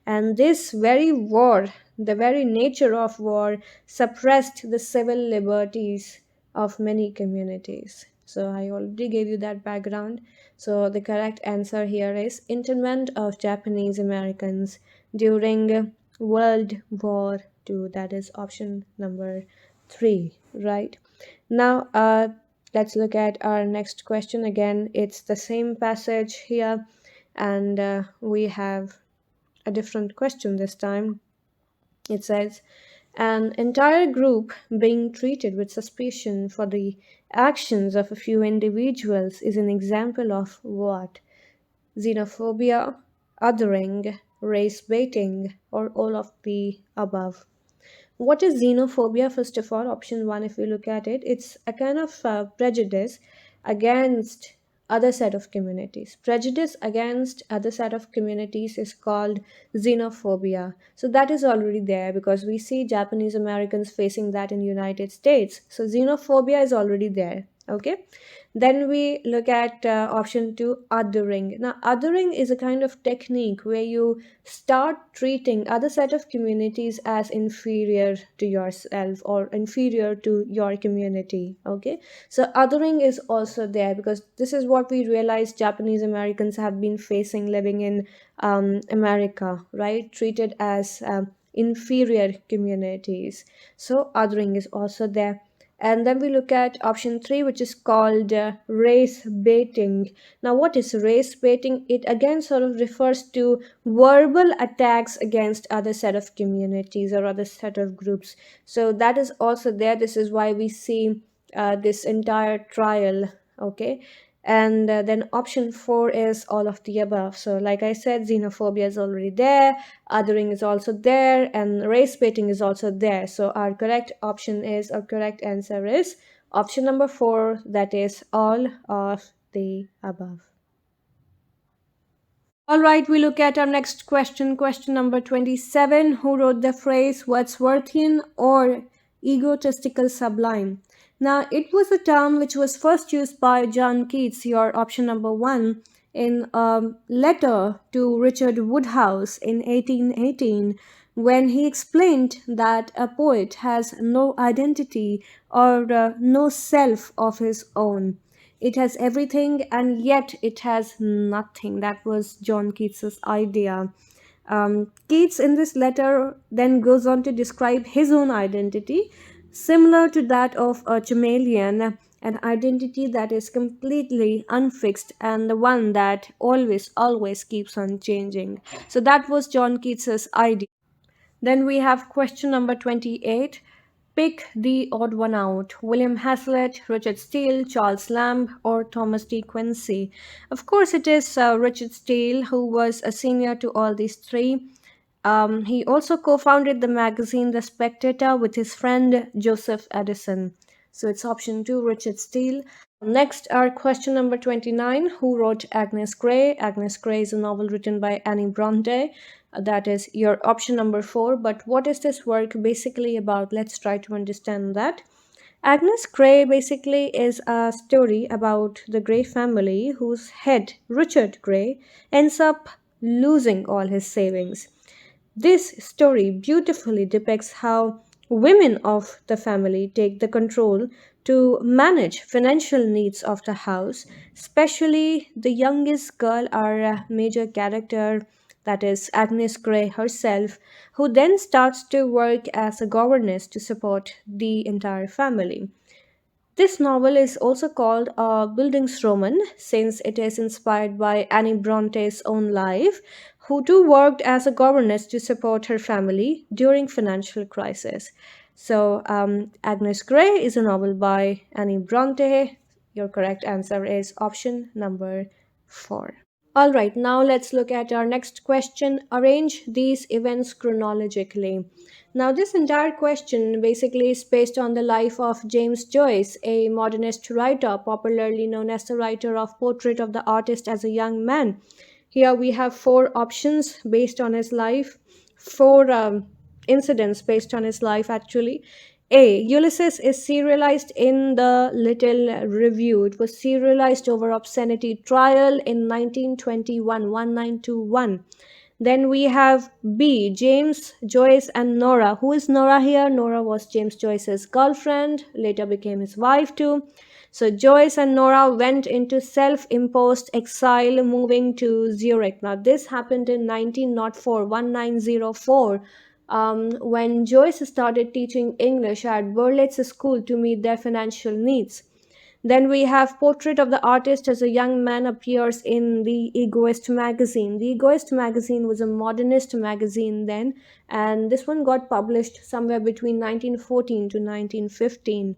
And this very war, the very nature of war, suppressed the civil liberties of many communities. So I already gave you that background. So the correct answer here is internment of Japanese Americans during World War II. That is option number 3, right? Now, let's look at our next question again. It's the same passage here, and we have a different question this time. It says, an entire group being treated with suspicion for the actions of a few individuals is an example of what? Xenophobia, othering, race baiting, or all of the above. What is xenophobia? First of all, option 1, if we look at it, it's a kind of prejudice against other set of communities. Prejudice against other set of communities is called xenophobia. So that is already there because we see Japanese Americans facing that in United States. So xenophobia is already there. Okay. Then we look at option 2, othering. Now, othering is a kind of technique where you start treating other set of communities as inferior to yourself or inferior to your community. Okay, so othering is also there because this is what we realize Japanese Americans have been facing living in America, right? Treated as inferior communities. So othering is also there. And then we look at option 3, which is called race baiting. Now, what is race baiting? It again sort of refers to verbal attacks against other set of communities or other set of groups. So that is also there. This is why we see this entire trial. Okay. And then option 4 is all of the above. So like I said, xenophobia is already there, othering is also there, and race baiting is also there. So our correct option is, our correct answer is option number 4, that is all of the above. All right, we look at our next question, question number 27. Who wrote the phrase Wordsworthian or egotistical sublime? Now, it was a term which was first used by John Keats, your option number 1, in a letter to Richard Woodhouse in 1818, when he explained that a poet has no identity or no self of his own. It has everything and yet it has nothing. That was John Keats's idea. Keats in this letter then goes on to describe his own identity, similar to that of a chameleon, an identity that is completely unfixed and the one that always keeps on changing. So that was John Keats's idea. Then we have question number 28. Pick the odd one out. William Hazlitt, Richard Steele, Charles Lamb, or Thomas D. Quincy. Of course, it is Richard Steele, who was a senior to all these three. He also co-founded the magazine The Spectator with his friend Joseph Addison. So it's option 2, Richard Steele. Next, our question number 29. Who wrote Agnes Gray? Agnes Gray is a novel written by Annie Bronte. That is your option number 4. But what is this work basically about? Let's try to understand that. Agnes Gray basically is a story about the Gray family whose head, Richard Gray, ends up losing all his savings. This story beautifully depicts how women of the family take the control to manage financial needs of the house, especially the youngest girl, our major character, that is Agnes Gray herself, who then starts to work as a governess to support the entire family. This novel is also called a Bildungsroman since it is inspired by Annie Bronte's own life, who too worked as a governess to support her family during financial crisis. So, Agnes Gray is a novel by Annie Bronte. Your correct answer is option number 4. All right, now let's look at our next question. Arrange these events chronologically. Now, this entire question basically is based on the life of James Joyce, a modernist writer, popularly known as the writer of Portrait of the Artist as a Young Man. Here we have 4 options based on his life, 4 incidents based on his life actually. A. Ulysses is serialized in the Little Review. It was serialized over obscenity trial in 1921, 1921. Then we have B. James, Joyce, and Nora. Who is Nora here? Nora was James Joyce's girlfriend, later became his wife too. So Joyce and Nora went into self-imposed exile, moving to Zurich. Now this happened in 1904, 1904, when Joyce started teaching English at Berlitz School to meet their financial needs. Then we have Portrait of the Artist as a young man appears in The Egoist magazine. The Egoist magazine was a modernist magazine then, and this one got published somewhere between 1914 to 1915.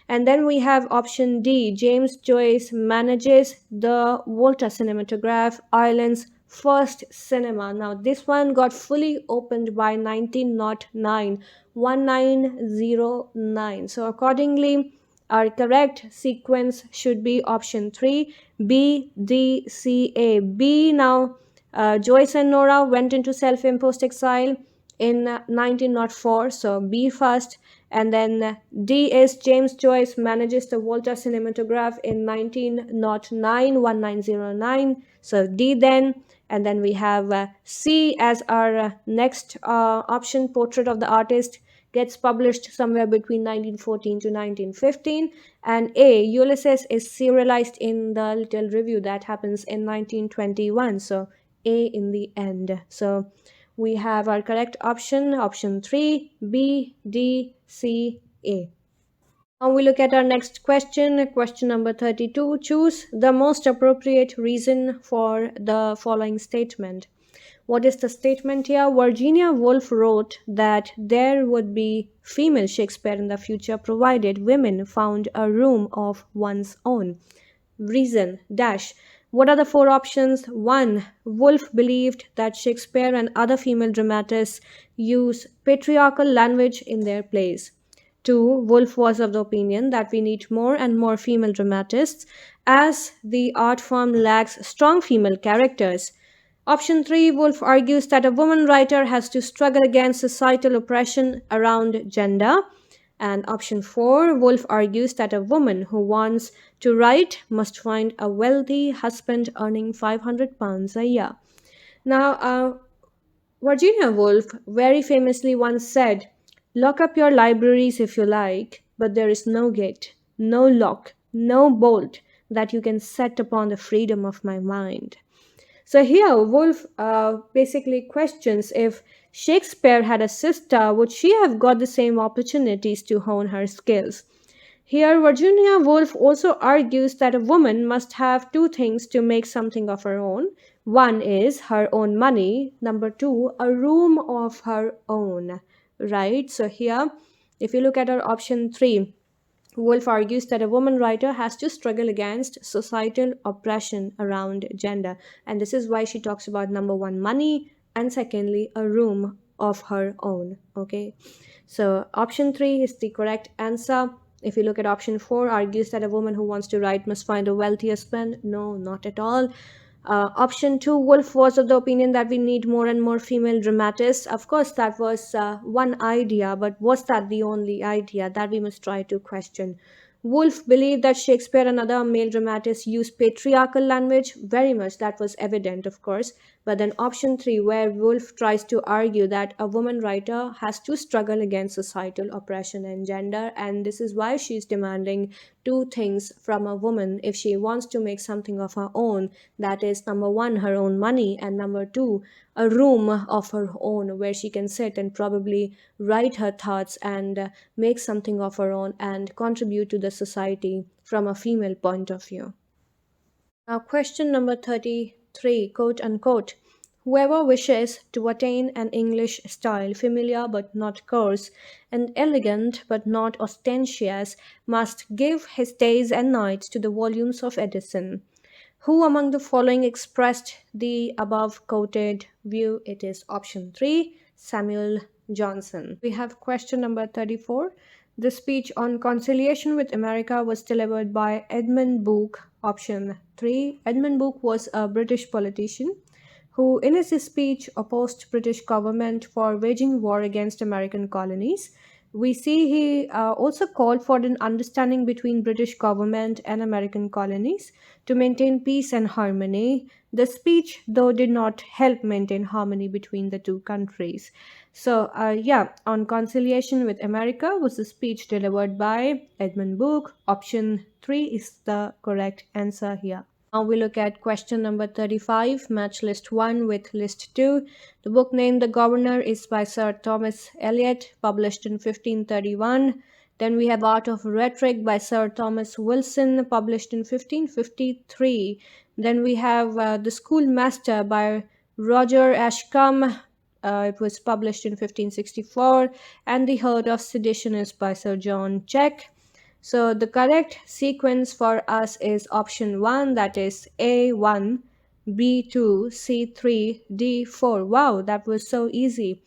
And then we have option D. James Joyce manages the Volta Cinematograph, Ireland's first cinema. Now, this one got fully opened by 1909, 1909. So, accordingly, our correct sequence should be option 3, B, D, C, A. B. Now, Joyce and Nora went into self imposed exile in 1904, so B first. And then D is James Joyce manages the Volta Cinematograph in 1909, 1909. So D then. And then we have C as our next option, Portrait of the Artist gets published somewhere between 1914 to 1915. And A, Ulysses is serialized in the Little Review that happens in 1921. So A in the end. So we have our correct option, option 3, B, D, C, A. Now we look at our next question, question number 32. Choose the most appropriate reason for the following statement. What is the statement here? Virginia Woolf wrote that there would be female Shakespeare in the future provided women found a room of one's own. Reason dash. What are the four options? 1. Woolf believed that Shakespeare and other female dramatists use patriarchal language in their plays. 2. Woolf was of the opinion that we need more and more female dramatists as the art form lacks strong female characters. Option 3, Woolf argues that a woman writer has to struggle against societal oppression around gender. And option 4, Woolf argues that a woman who wants to write must find a wealthy husband earning £500 a year. Now, Virginia Woolf very famously once said, "Lock up your libraries if you like, but there is no gate, no lock, no bolt that you can set upon the freedom of my mind." So here, Woolf basically questions if Shakespeare had a sister, would she have got the same opportunities to hone her skills? Here, Virginia Woolf also argues that a woman must have two things to make something of her own. One is her own money. Number 2, a room of her own. Right? So here, if you look at our option 3, Woolf argues that a woman writer has to struggle against societal oppression around gender. And this is why she talks about number 1, money, and secondly, a room of her own. Okay. So option 3 is the correct answer. If you look at option 4, argues that a woman who wants to write must find a wealthy husband. No, not at all. Option 2, Woolf was of the opinion that we need more and more female dramatists. Of course, that was one idea, but was that the only idea? That we must try to question. Woolf believed that Shakespeare and other male dramatists used patriarchal language. Very much, that was evident, of course. But then option 3, where Woolf tries to argue that a woman writer has to struggle against societal oppression and gender, and this is why she's demanding two things from a woman if she wants to make something of her own. That is, number 1, her own money, and number 2, a room of her own where she can sit and probably write her thoughts and make something of her own and contribute to the society from a female point of view. Now, question number 33, quote unquote. Whoever wishes to attain an English style, familiar but not coarse, and elegant but not ostentatious, must give his days and nights to the volumes of Addison. Who among the following expressed the above quoted view? It is option 3, Samuel Johnson. We have question number 34. The speech on conciliation with America was delivered by Edmund Burke. Option 3. Edmund Burke was a British politician. who in his speech opposed British government for waging war against American colonies. We see he also called for an understanding between British government and American colonies to maintain peace and harmony. The speech, though, did not help maintain harmony between the two countries. So, yeah, on conciliation with America was the speech delivered by Edmund Burke. Option 3 is the correct answer here. Now we look at question number 35, match list 1 with list 2. The book named The Governor is by Sir Thomas Eliot, published in 1531. Then we have Art of Rhetoric by Sir Thomas Wilson, published in 1553. Then we have The Schoolmaster by Roger Ascham. It was published in 1564. And The Herd of Sedition is by Sir John Check. So the correct sequence for us is option 1, that is A1, B2, C3, D4. Wow, that was so easy.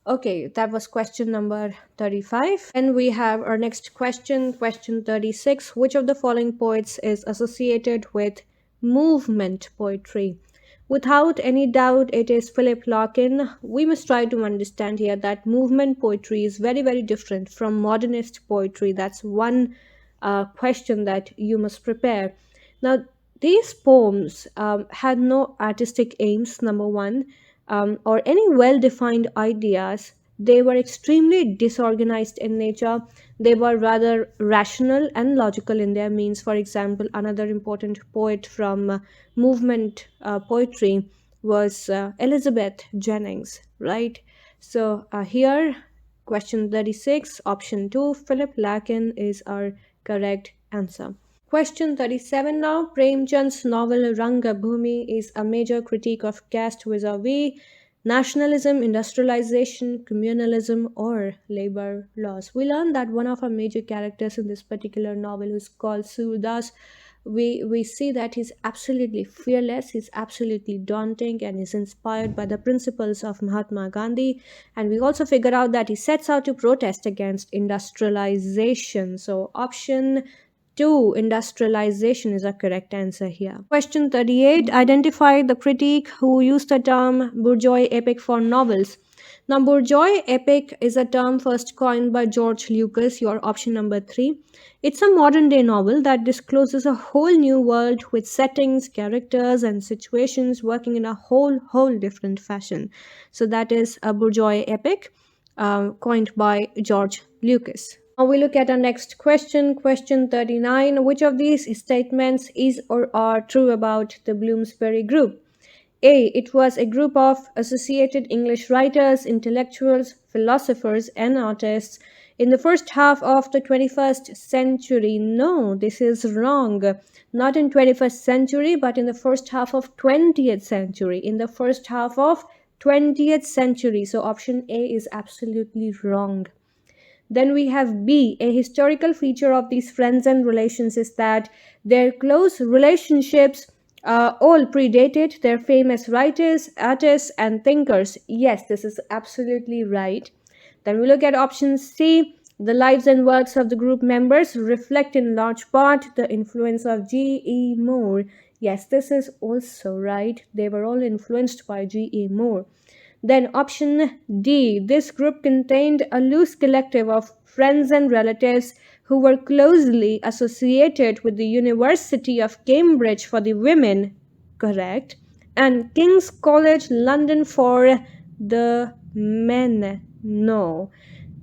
Okay, that was question number 35. And we have our next question, question 36. Which of the following poets is associated with movement poetry? Without any doubt, it is Philip Larkin. We must try to understand here that movement poetry is very, very different from modernist poetry. That's one question that you must prepare. Now, these poems had no artistic aims, number one, or any well defined ideas. They were extremely disorganized in nature. They were rather rational and logical in their means. For example, another important poet from movement poetry was Elizabeth Jennings, right? So here, question 36, option 2, Philip Larkin is our correct answer. Question 37 now. Premchand's novel Ranga Bhumi is a major critique of caste vis-a-vis nationalism, industrialization, communalism, or labor laws. We learned that one of our major characters in this particular novel is called Surdas. We see that he's absolutely fearless, he's absolutely daunting, and is inspired by the principles of Mahatma Gandhi. And we also figure out that he sets out to protest against industrialization. So option 2, industrialization is a correct answer here. Question 38, identify the critic who used the term bourgeois epic for novels. Now, bourgeois epic is a term first coined by George Lucas, your option number 3. It's a modern day novel that discloses a whole new world with settings, characters, and situations working in a whole different fashion. So that is a bourgeois epic coined by George Lucas. Now we look at our next question, question 39. Which of these statements is or are true about the Bloomsbury group? A. It was a group of associated English writers, intellectuals, philosophers, and artists in the first half of the 21st century. No, this is wrong. Not in 21st century, but in the first half of 20th century. In the first half of 20th century. So option A is absolutely wrong. Then we have B. A historical feature of these friends and relations is that their close relationships all predated their famous writers, artists, and thinkers. Yes, this is absolutely right. Then we look at option C. The lives and works of the group members reflect in large part the influence of G.E. Moore. Yes, this is also right. They were all influenced by G.E. Moore. Then option D, this group contained a loose collective of friends and relatives who were closely associated with the University of Cambridge for the women, correct, and King's College London for the men, no.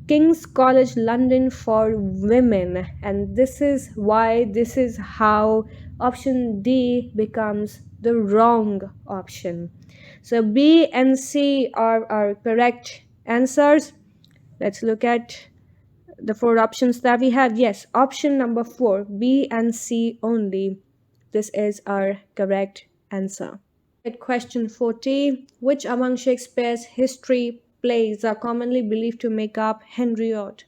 King's College London for women, and this is how option D becomes the wrong option. So B and C are our correct answers. Let's look at the 4 options that we have. Yes, option number 4, B and C only. This is our correct answer. At question 40, which among Shakespeare's history plays are commonly believed to make up Henriot?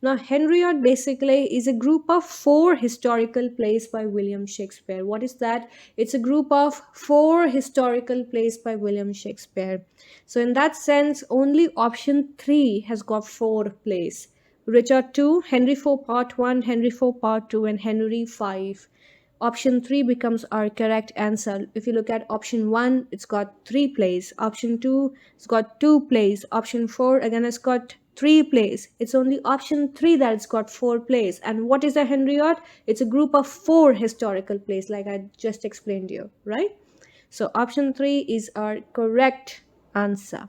Now, Henriot basically is a group of 4 historical plays by William Shakespeare. What is that? It's a group of 4 historical plays by William Shakespeare. So in that sense, only option 3 has got 4 plays. Richard II, Henry IV Part 1, Henry IV Part 2, and Henry V. Option 3 becomes our correct answer. If you look at option 1, it's got 3 plays. Option 2, it's got 2 plays. Option 4, again, it's got 3 plays. It's only option 3 that it's got 4 plays. And what is a Henriot? It's a group of 4 historical plays, like I just explained to you, right? So option 3 is our correct answer.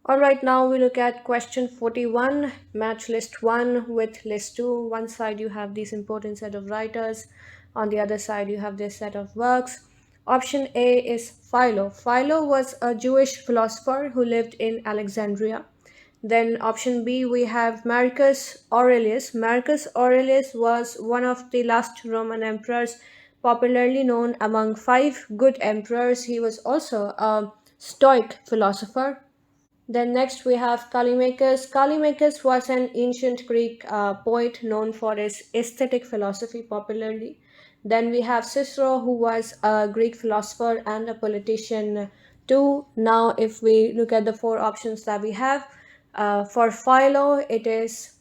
All right, now we look at question 41. Match list 1 with list 2. One side you have these important set of writers. On the other side you have this set of works. Option A is Philo. Philo was a Jewish philosopher who lived in Alexandria. Then option B, we have Marcus Aurelius. Marcus Aurelius was one of the last Roman emperors, popularly known among 5 good emperors. He was also a Stoic philosopher. Then next we have Callimachus. Callimachus was an ancient Greek poet known for his aesthetic philosophy popularly. Then we have Cicero, who was a Greek philosopher and a politician too. Now if we look at the 4 options that we have, for Philo it is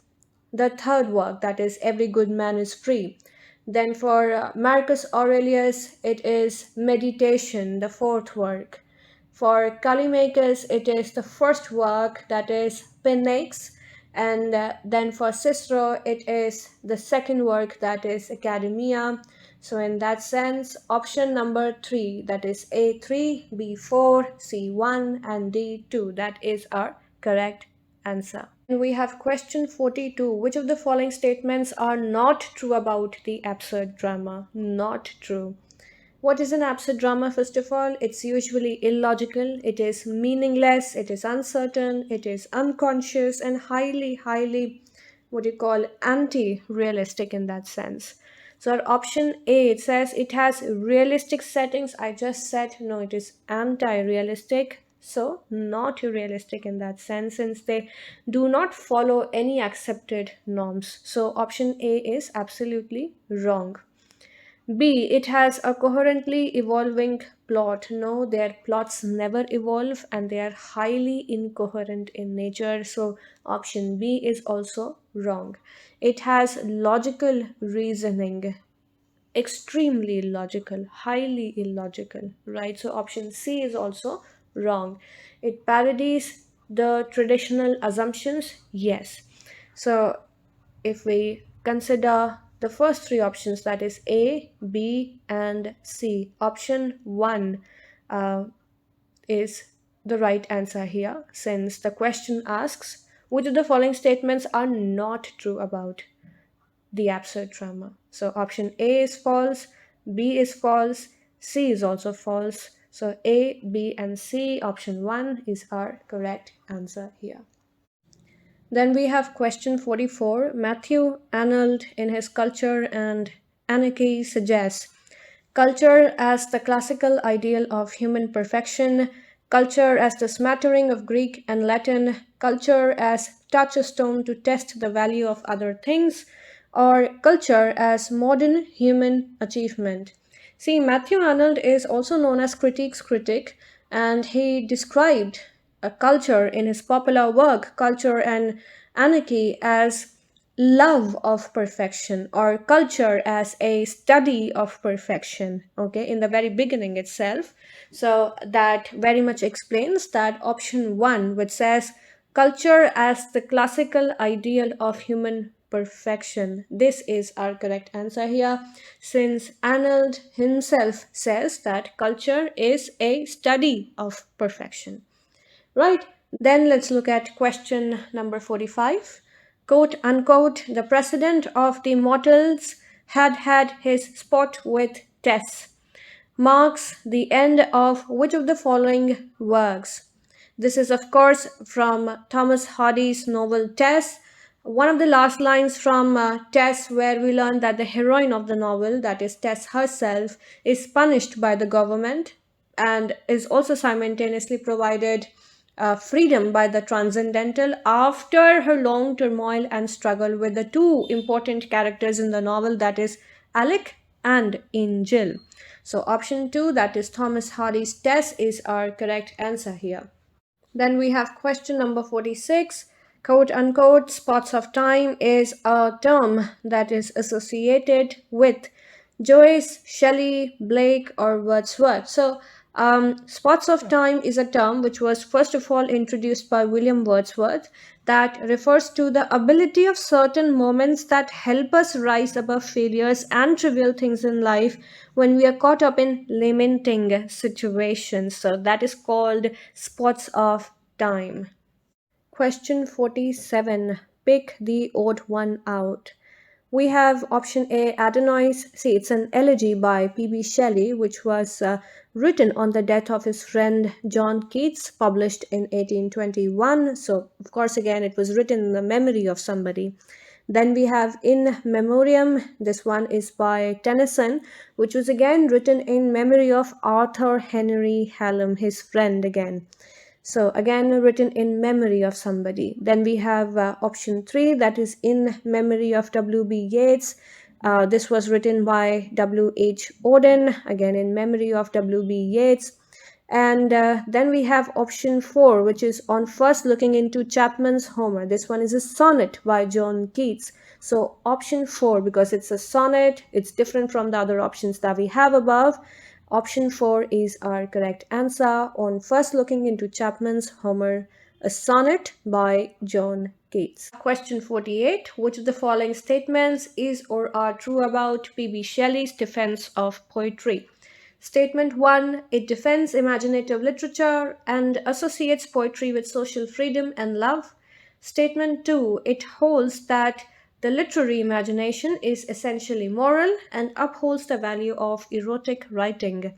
the third work, that is Every Good Man is Free. Then for Marcus Aurelius it is Meditation, the fourth work. For Callimachus, it is the first work, that is Panax, and then for Cicero, it is the second work, that is Academia. So in that sense, option number 3, that is A3, B4, C1, and D2, that is our correct answer. And we have question 42. Which of the following statements are not true about the absurd drama? Not true. What is an absurd drama? First of all, it's usually illogical, it is meaningless, it is uncertain, it is unconscious, and highly, what you call, anti-realistic in that sense. So our option A, it says it has realistic settings. I just said no, it is anti-realistic. So not realistic in that sense, since they do not follow any accepted norms. So option A is absolutely wrong. B, it has a coherently evolving plot. No, their plots never evolve and they are highly incoherent in nature. So, option B is also wrong. It has logical reasoning, extremely illogical, highly illogical, right? So, option C is also wrong. It parodies the traditional assumptions. Yes. So, if we consider the first 3 options, that is A, B, and C, option 1 is the right answer here, since the question asks which of the following statements are not true about the absurd drama. So option A is false, B is false, C is also false. So A, B, and C, option 1 is our correct answer here. Then we have question 44. Matthew Arnold, in his Culture and Anarchy, suggests culture as the classical ideal of human perfection, culture as the smattering of Greek and Latin, culture as touchstone to test the value of other things, or culture as modern human achievement. See, Matthew Arnold is also known as critique's critic, and he described a culture in his popular work, Culture and Anarchy, as love of perfection, or culture as a study of perfection, okay, in the very beginning itself. So that very much explains that option 1, which says culture as the classical ideal of human perfection, this is our correct answer here, since Arnold himself says that culture is a study of perfection, right? Then let's look at question number 45. Quote unquote, the president of the mortals had his spot with Tess, marks the end of which of the following works? This is, of course, from Thomas Hardy's novel Tess. One of the last lines from Tess, where we learn that the heroine of the novel, that is Tess herself, is punished by the government and is also simultaneously provided freedom by the transcendental after her long turmoil and struggle with the 2 important characters in the novel, that is Alec and Angel. So option 2, that is Thomas Hardy's Tess, is our correct answer here. Then we have question number 46. Quote unquote, spots of time is a term that is associated with Joyce, Shelley, Blake, or Wordsworth. So, spots of time is a term which was first of all introduced by William Wordsworth that refers to the ability of certain moments that help us rise above failures and trivial things in life when we are caught up in lamenting situations. So, that is called spots of time. Question 47. Pick the odd one out. We have option A, Adonais. See, it's an elegy by P.B. Shelley, which was written on the death of his friend John Keats, published in 1821. So, of course, again, it was written in the memory of somebody. Then we have In Memoriam. This one is by Tennyson, which was again written in memory of Arthur Henry Hallam, his friend again. So again, written in memory of somebody. Then we have option 3, that is In Memory of W.B. Yeats. This was written by W.H. Auden, again in memory of W.B. Yeats. And then we have option 4, which is On First Looking into Chapman's Homer. This one is a sonnet by John Keats. So option 4, because it's a sonnet, it's different from the other options that we have above. Option 4 is our correct answer. On First Looking into Chapman's Homer, a sonnet by John Keats. Question 48. Which of the following statements is or are true about P.B. Shelley's defense of poetry? Statement 1. It defends imaginative literature and associates poetry with social freedom and love. Statement 2. It holds that the literary imagination is essentially moral and upholds the value of erotic writing.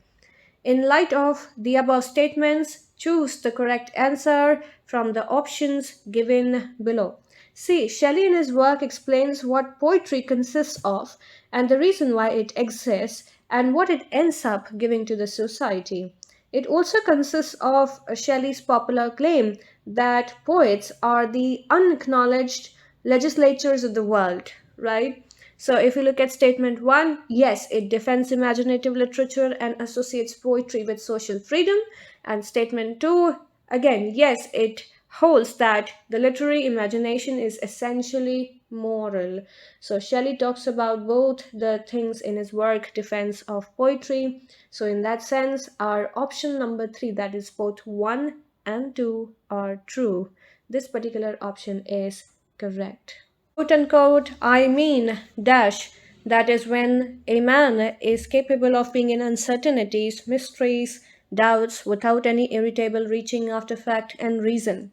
In light of the above statements, choose the correct answer from the options given below. See, Shelley in his work explains what poetry consists of and the reason why it exists and what it ends up giving to the society. It also consists of Shelley's popular claim that poets are the unacknowledged legislatures of the world, right? So if you look at statement 1, yes, it defends imaginative literature and associates poetry with social freedom. And statement 2, again, yes, it holds that the literary imagination is essentially moral. So Shelley talks about both the things in his work, defense of poetry. So in that sense, our option number 3, that is both 1 and 2 are true. This particular option is correct. Quote unquote, I mean, dash, that is when a man is capable of being in uncertainties, mysteries, doubts without any irritable reaching after fact and reason.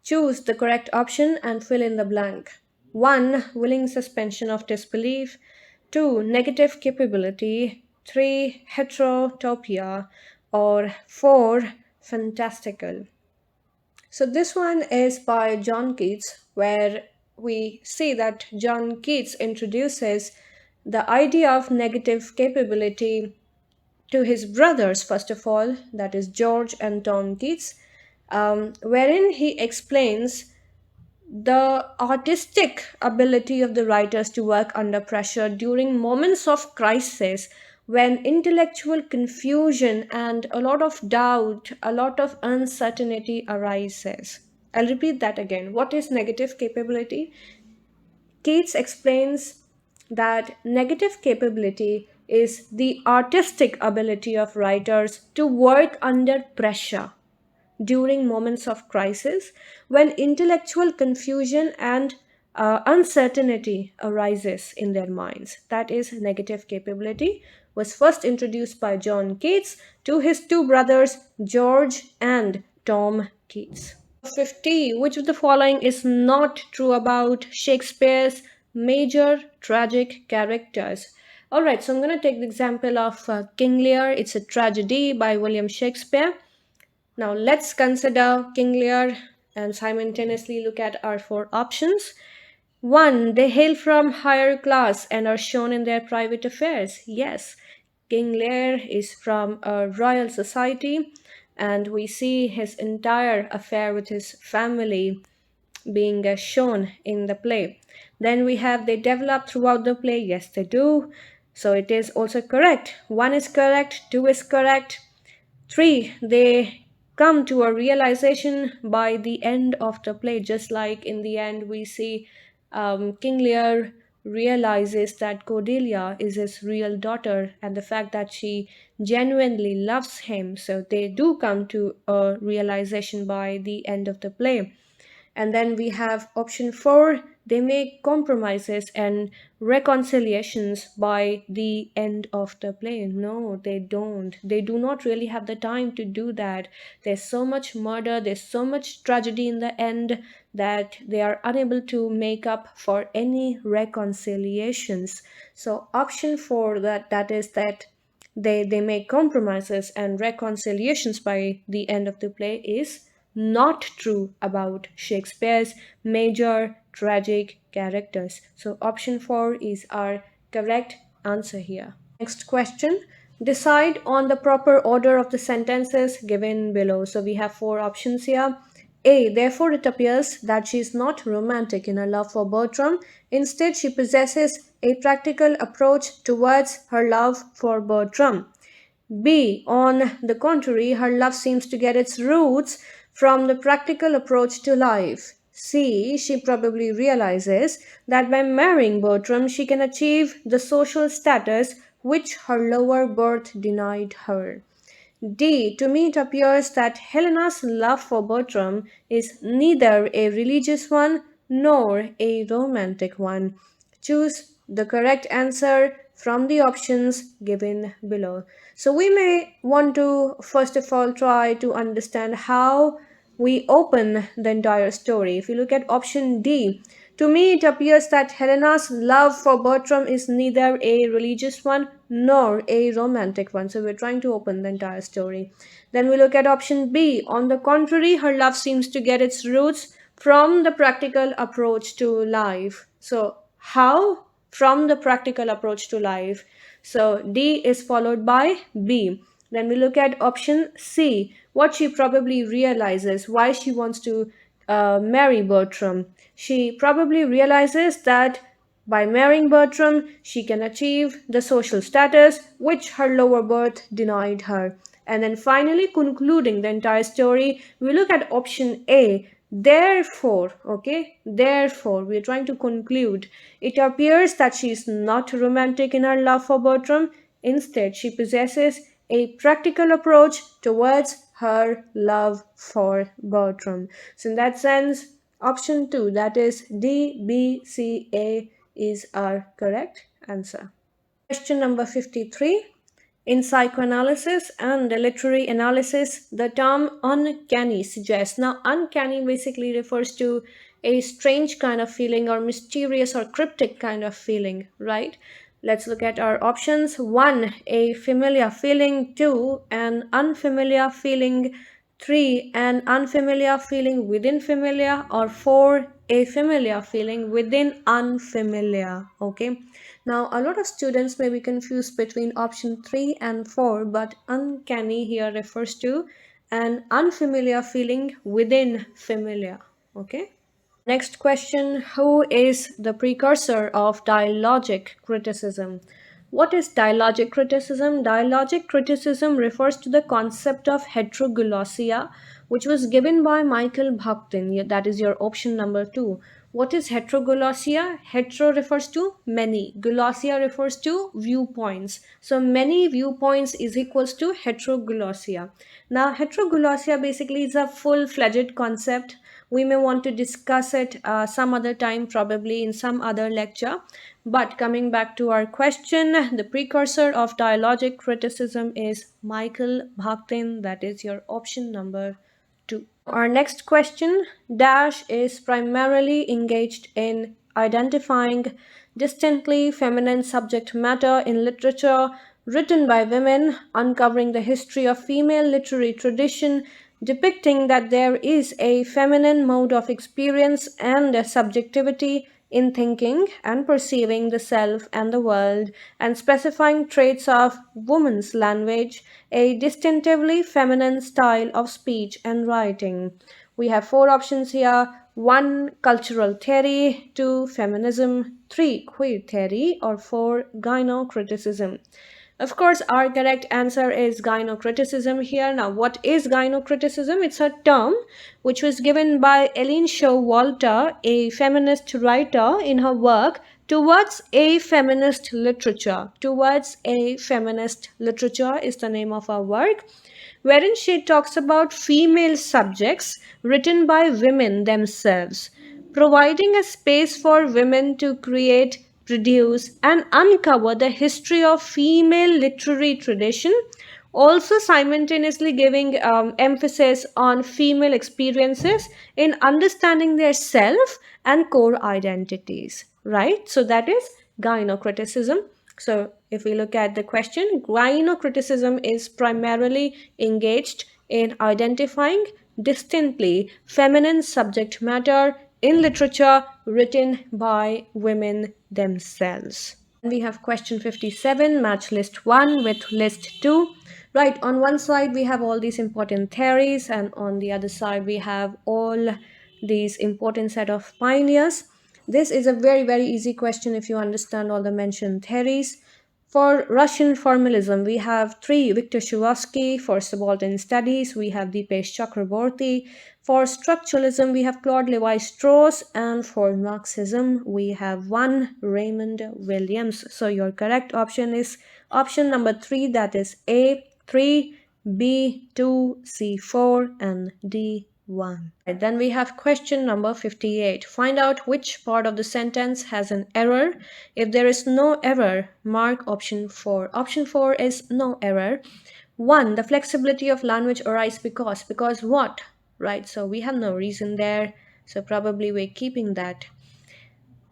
Choose the correct option and fill in the blank. 1. Willing suspension of disbelief. 2. Negative capability. 3. Heterotopia. Or 4. Fantastical. So this one is by John Keats, where we see that John Keats introduces the idea of negative capability to his brothers, first of all, that is George and Tom Keats, wherein he explains the artistic ability of the writers to work under pressure during moments of crisis when intellectual confusion and a lot of doubt, a lot of uncertainty arises. I'll repeat that again. What is negative capability? Keats explains that negative capability is the artistic ability of writers to work under pressure during moments of crisis when intellectual confusion and uncertainty arises in their minds. That is negative capability was first introduced by John Keats to his two brothers George and Tom Keats. 50. Which of the following is not true about Shakespeare's major tragic characters? Alright, so I'm going to take the example of King Lear. It's a tragedy by William Shakespeare. Now let's consider King Lear and simultaneously look at our 4 options. 1. They hail from higher class and are shown in their private affairs. Yes, King Lear is from a royal society and we see his entire affair with his family being shown in the play. Then we have they develop throughout the play. Yes, they do. So it is also correct. 1 is correct, 2 is correct. 3. They come to a realization by the end of the play, just like in the end we see King Lear realizes that Cordelia is his real daughter and the fact that she genuinely loves him. So they do come to a realization by the end of the play. And then we have option 4, they make compromises and reconciliations by the end of the play. No, they don't. They do not really have the time to do that. There's so much murder, there's so much tragedy in the end that they are unable to make up for any reconciliations. So option 4, that is that they make compromises and reconciliations by the end of the play is not true about Shakespeare's major tragic characters. So option 4 is our correct answer here. Next question. Decide on the proper order of the sentences given below. So we have 4 options here. A. Therefore, it appears that she is not romantic in her love for Bertram. Instead, she possesses a practical approach towards her love for Bertram. B. On the contrary, her love seems to get its roots from the practical approach to life. C. She probably realizes that by marrying Bertram, she can achieve the social status which her lower birth denied her. D. To me, it appears that Helena's love for Bertram is neither a religious one nor a romantic one. Choose the correct answer from the options given below. So we may want to first of all try to understand how we open the entire story. If you look at option D, to me it appears that Helena's love for Bertram is neither a religious one nor a romantic one. So we're trying to open the entire story. Then we look at option B. On the contrary, her love seems to get its roots from the practical approach to life. So how? From the practical approach to life. So D is followed by B. Then we look at option C, what she probably realizes, why she wants to marry Bertram. She probably realizes that by marrying Bertram, she can achieve the social status which her lower birth denied her. And then finally, concluding the entire story, we look at option A. Therefore, we're trying to conclude. It appears that she is not romantic in her love for Bertram. Instead, she possesses a practical approach towards her love for Bertram. So in that sense, option 2, that is D, B, C, A is our correct answer. Question number 53. In psychoanalysis and literary analysis, the term uncanny suggests. Now, uncanny basically refers to a strange kind of feeling or mysterious or cryptic kind of feeling, right? Let's look at our options. 1, a familiar feeling. 2, an unfamiliar feeling. 3, an unfamiliar feeling within familiar. Or 4, a familiar feeling within unfamiliar. Okay. Now, a lot of students may be confused between option 3 and 4, but uncanny here refers to an unfamiliar feeling within familiar. Okay. Next question, who is the precursor of dialogic criticism? What is dialogic criticism? Dialogic criticism refers to the concept of heteroglossia, which was given by Michael Bhaktin. That is your option number 2. What is heteroglossia? Hetero refers to many. Glossia refers to viewpoints. So many viewpoints is equals to heteroglossia. Now heteroglossia basically is a full-fledged concept. We may want to discuss it some other time, probably in some other lecture. But coming back to our question, the precursor of dialogic criticism is Michael Bhaktin. That is your option number 2. Our next question, Dash is primarily engaged in identifying distinctly feminine subject matter in literature written by women, uncovering the history of female literary tradition, depicting that there is a feminine mode of experience and a subjectivity in thinking and perceiving the self and the world, and specifying traits of woman's language, a distinctively feminine style of speech and writing. We have 4 options here. 1, cultural theory. 2, feminism. 3, queer theory. Or 4, gynocriticism. Of course, our correct answer is gynocriticism here. Now, what is gynocriticism? It's a term which was given by Ellen Showalter, a feminist writer, in her work Towards a Feminist Literature. Towards a Feminist Literature is the name of our work, wherein she talks about female subjects written by women themselves, providing a space for women to create, produce, and uncover the history of female literary tradition, also simultaneously giving emphasis on female experiences in understanding their self and core identities, right? So that is gynocriticism. So if we look at the question, gynocriticism is primarily engaged in identifying distinctly feminine subject matter in literature written by women themselves. We have question 57, match list 1 with list 2. Right, on one side we have all these important theories, and on the other side we have all these important set of pioneers. This is a very easy question if you understand all the mentioned theories. For Russian formalism, we have three: Viktor Shuvsky. For subaltern studies, we have Dipesh Chakraborty. For structuralism, we have Claude Levi-Strauss. And for Marxism, we have one Raymond Williams. So your correct option is option number 3, that is A 3, B 2, C 4, and D 1. Right, then we have question number 58. Find out which part of the sentence has an error. If there is no error, mark option 4. Option 4 is no error. 1. The flexibility of language arises because. Because what? Right, so we have no reason there. So probably we're keeping that.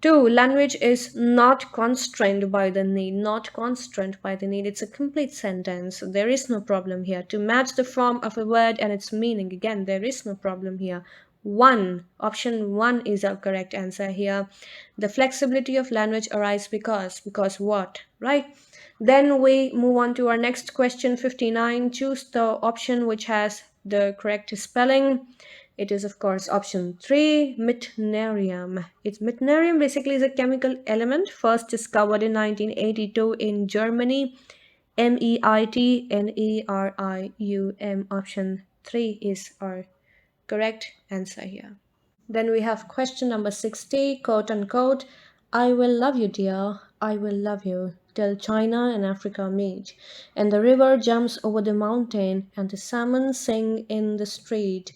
2. Language is not constrained by the need. Not constrained by the need. It's a complete sentence. There is no problem here. To match the form of a word and its meaning. Again, there is no problem here. 1. Option 1 is our correct answer here. The flexibility of language arises because. Because what? Right? Then we move on to our next question, 59. Choose the option which has the correct spelling. It is, of course, option 3, meitnerium. Meitnerium basically is a chemical element first discovered in 1982 in Germany. Meitnerium. Option 3 is our correct answer here. Then we have question number 60, quote unquote, I will love you, dear, I will love you, till China and Africa meet, and the river jumps over the mountain, and the salmon sing in the street.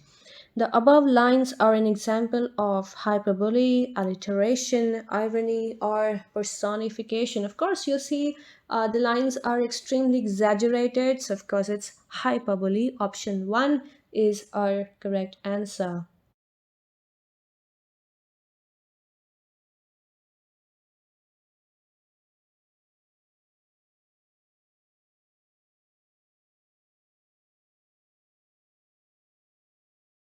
The above lines are an example of hyperbole, alliteration, irony, or personification. Of course, you see the lines are extremely exaggerated, so of course it's hyperbole. Option 1 is our correct answer.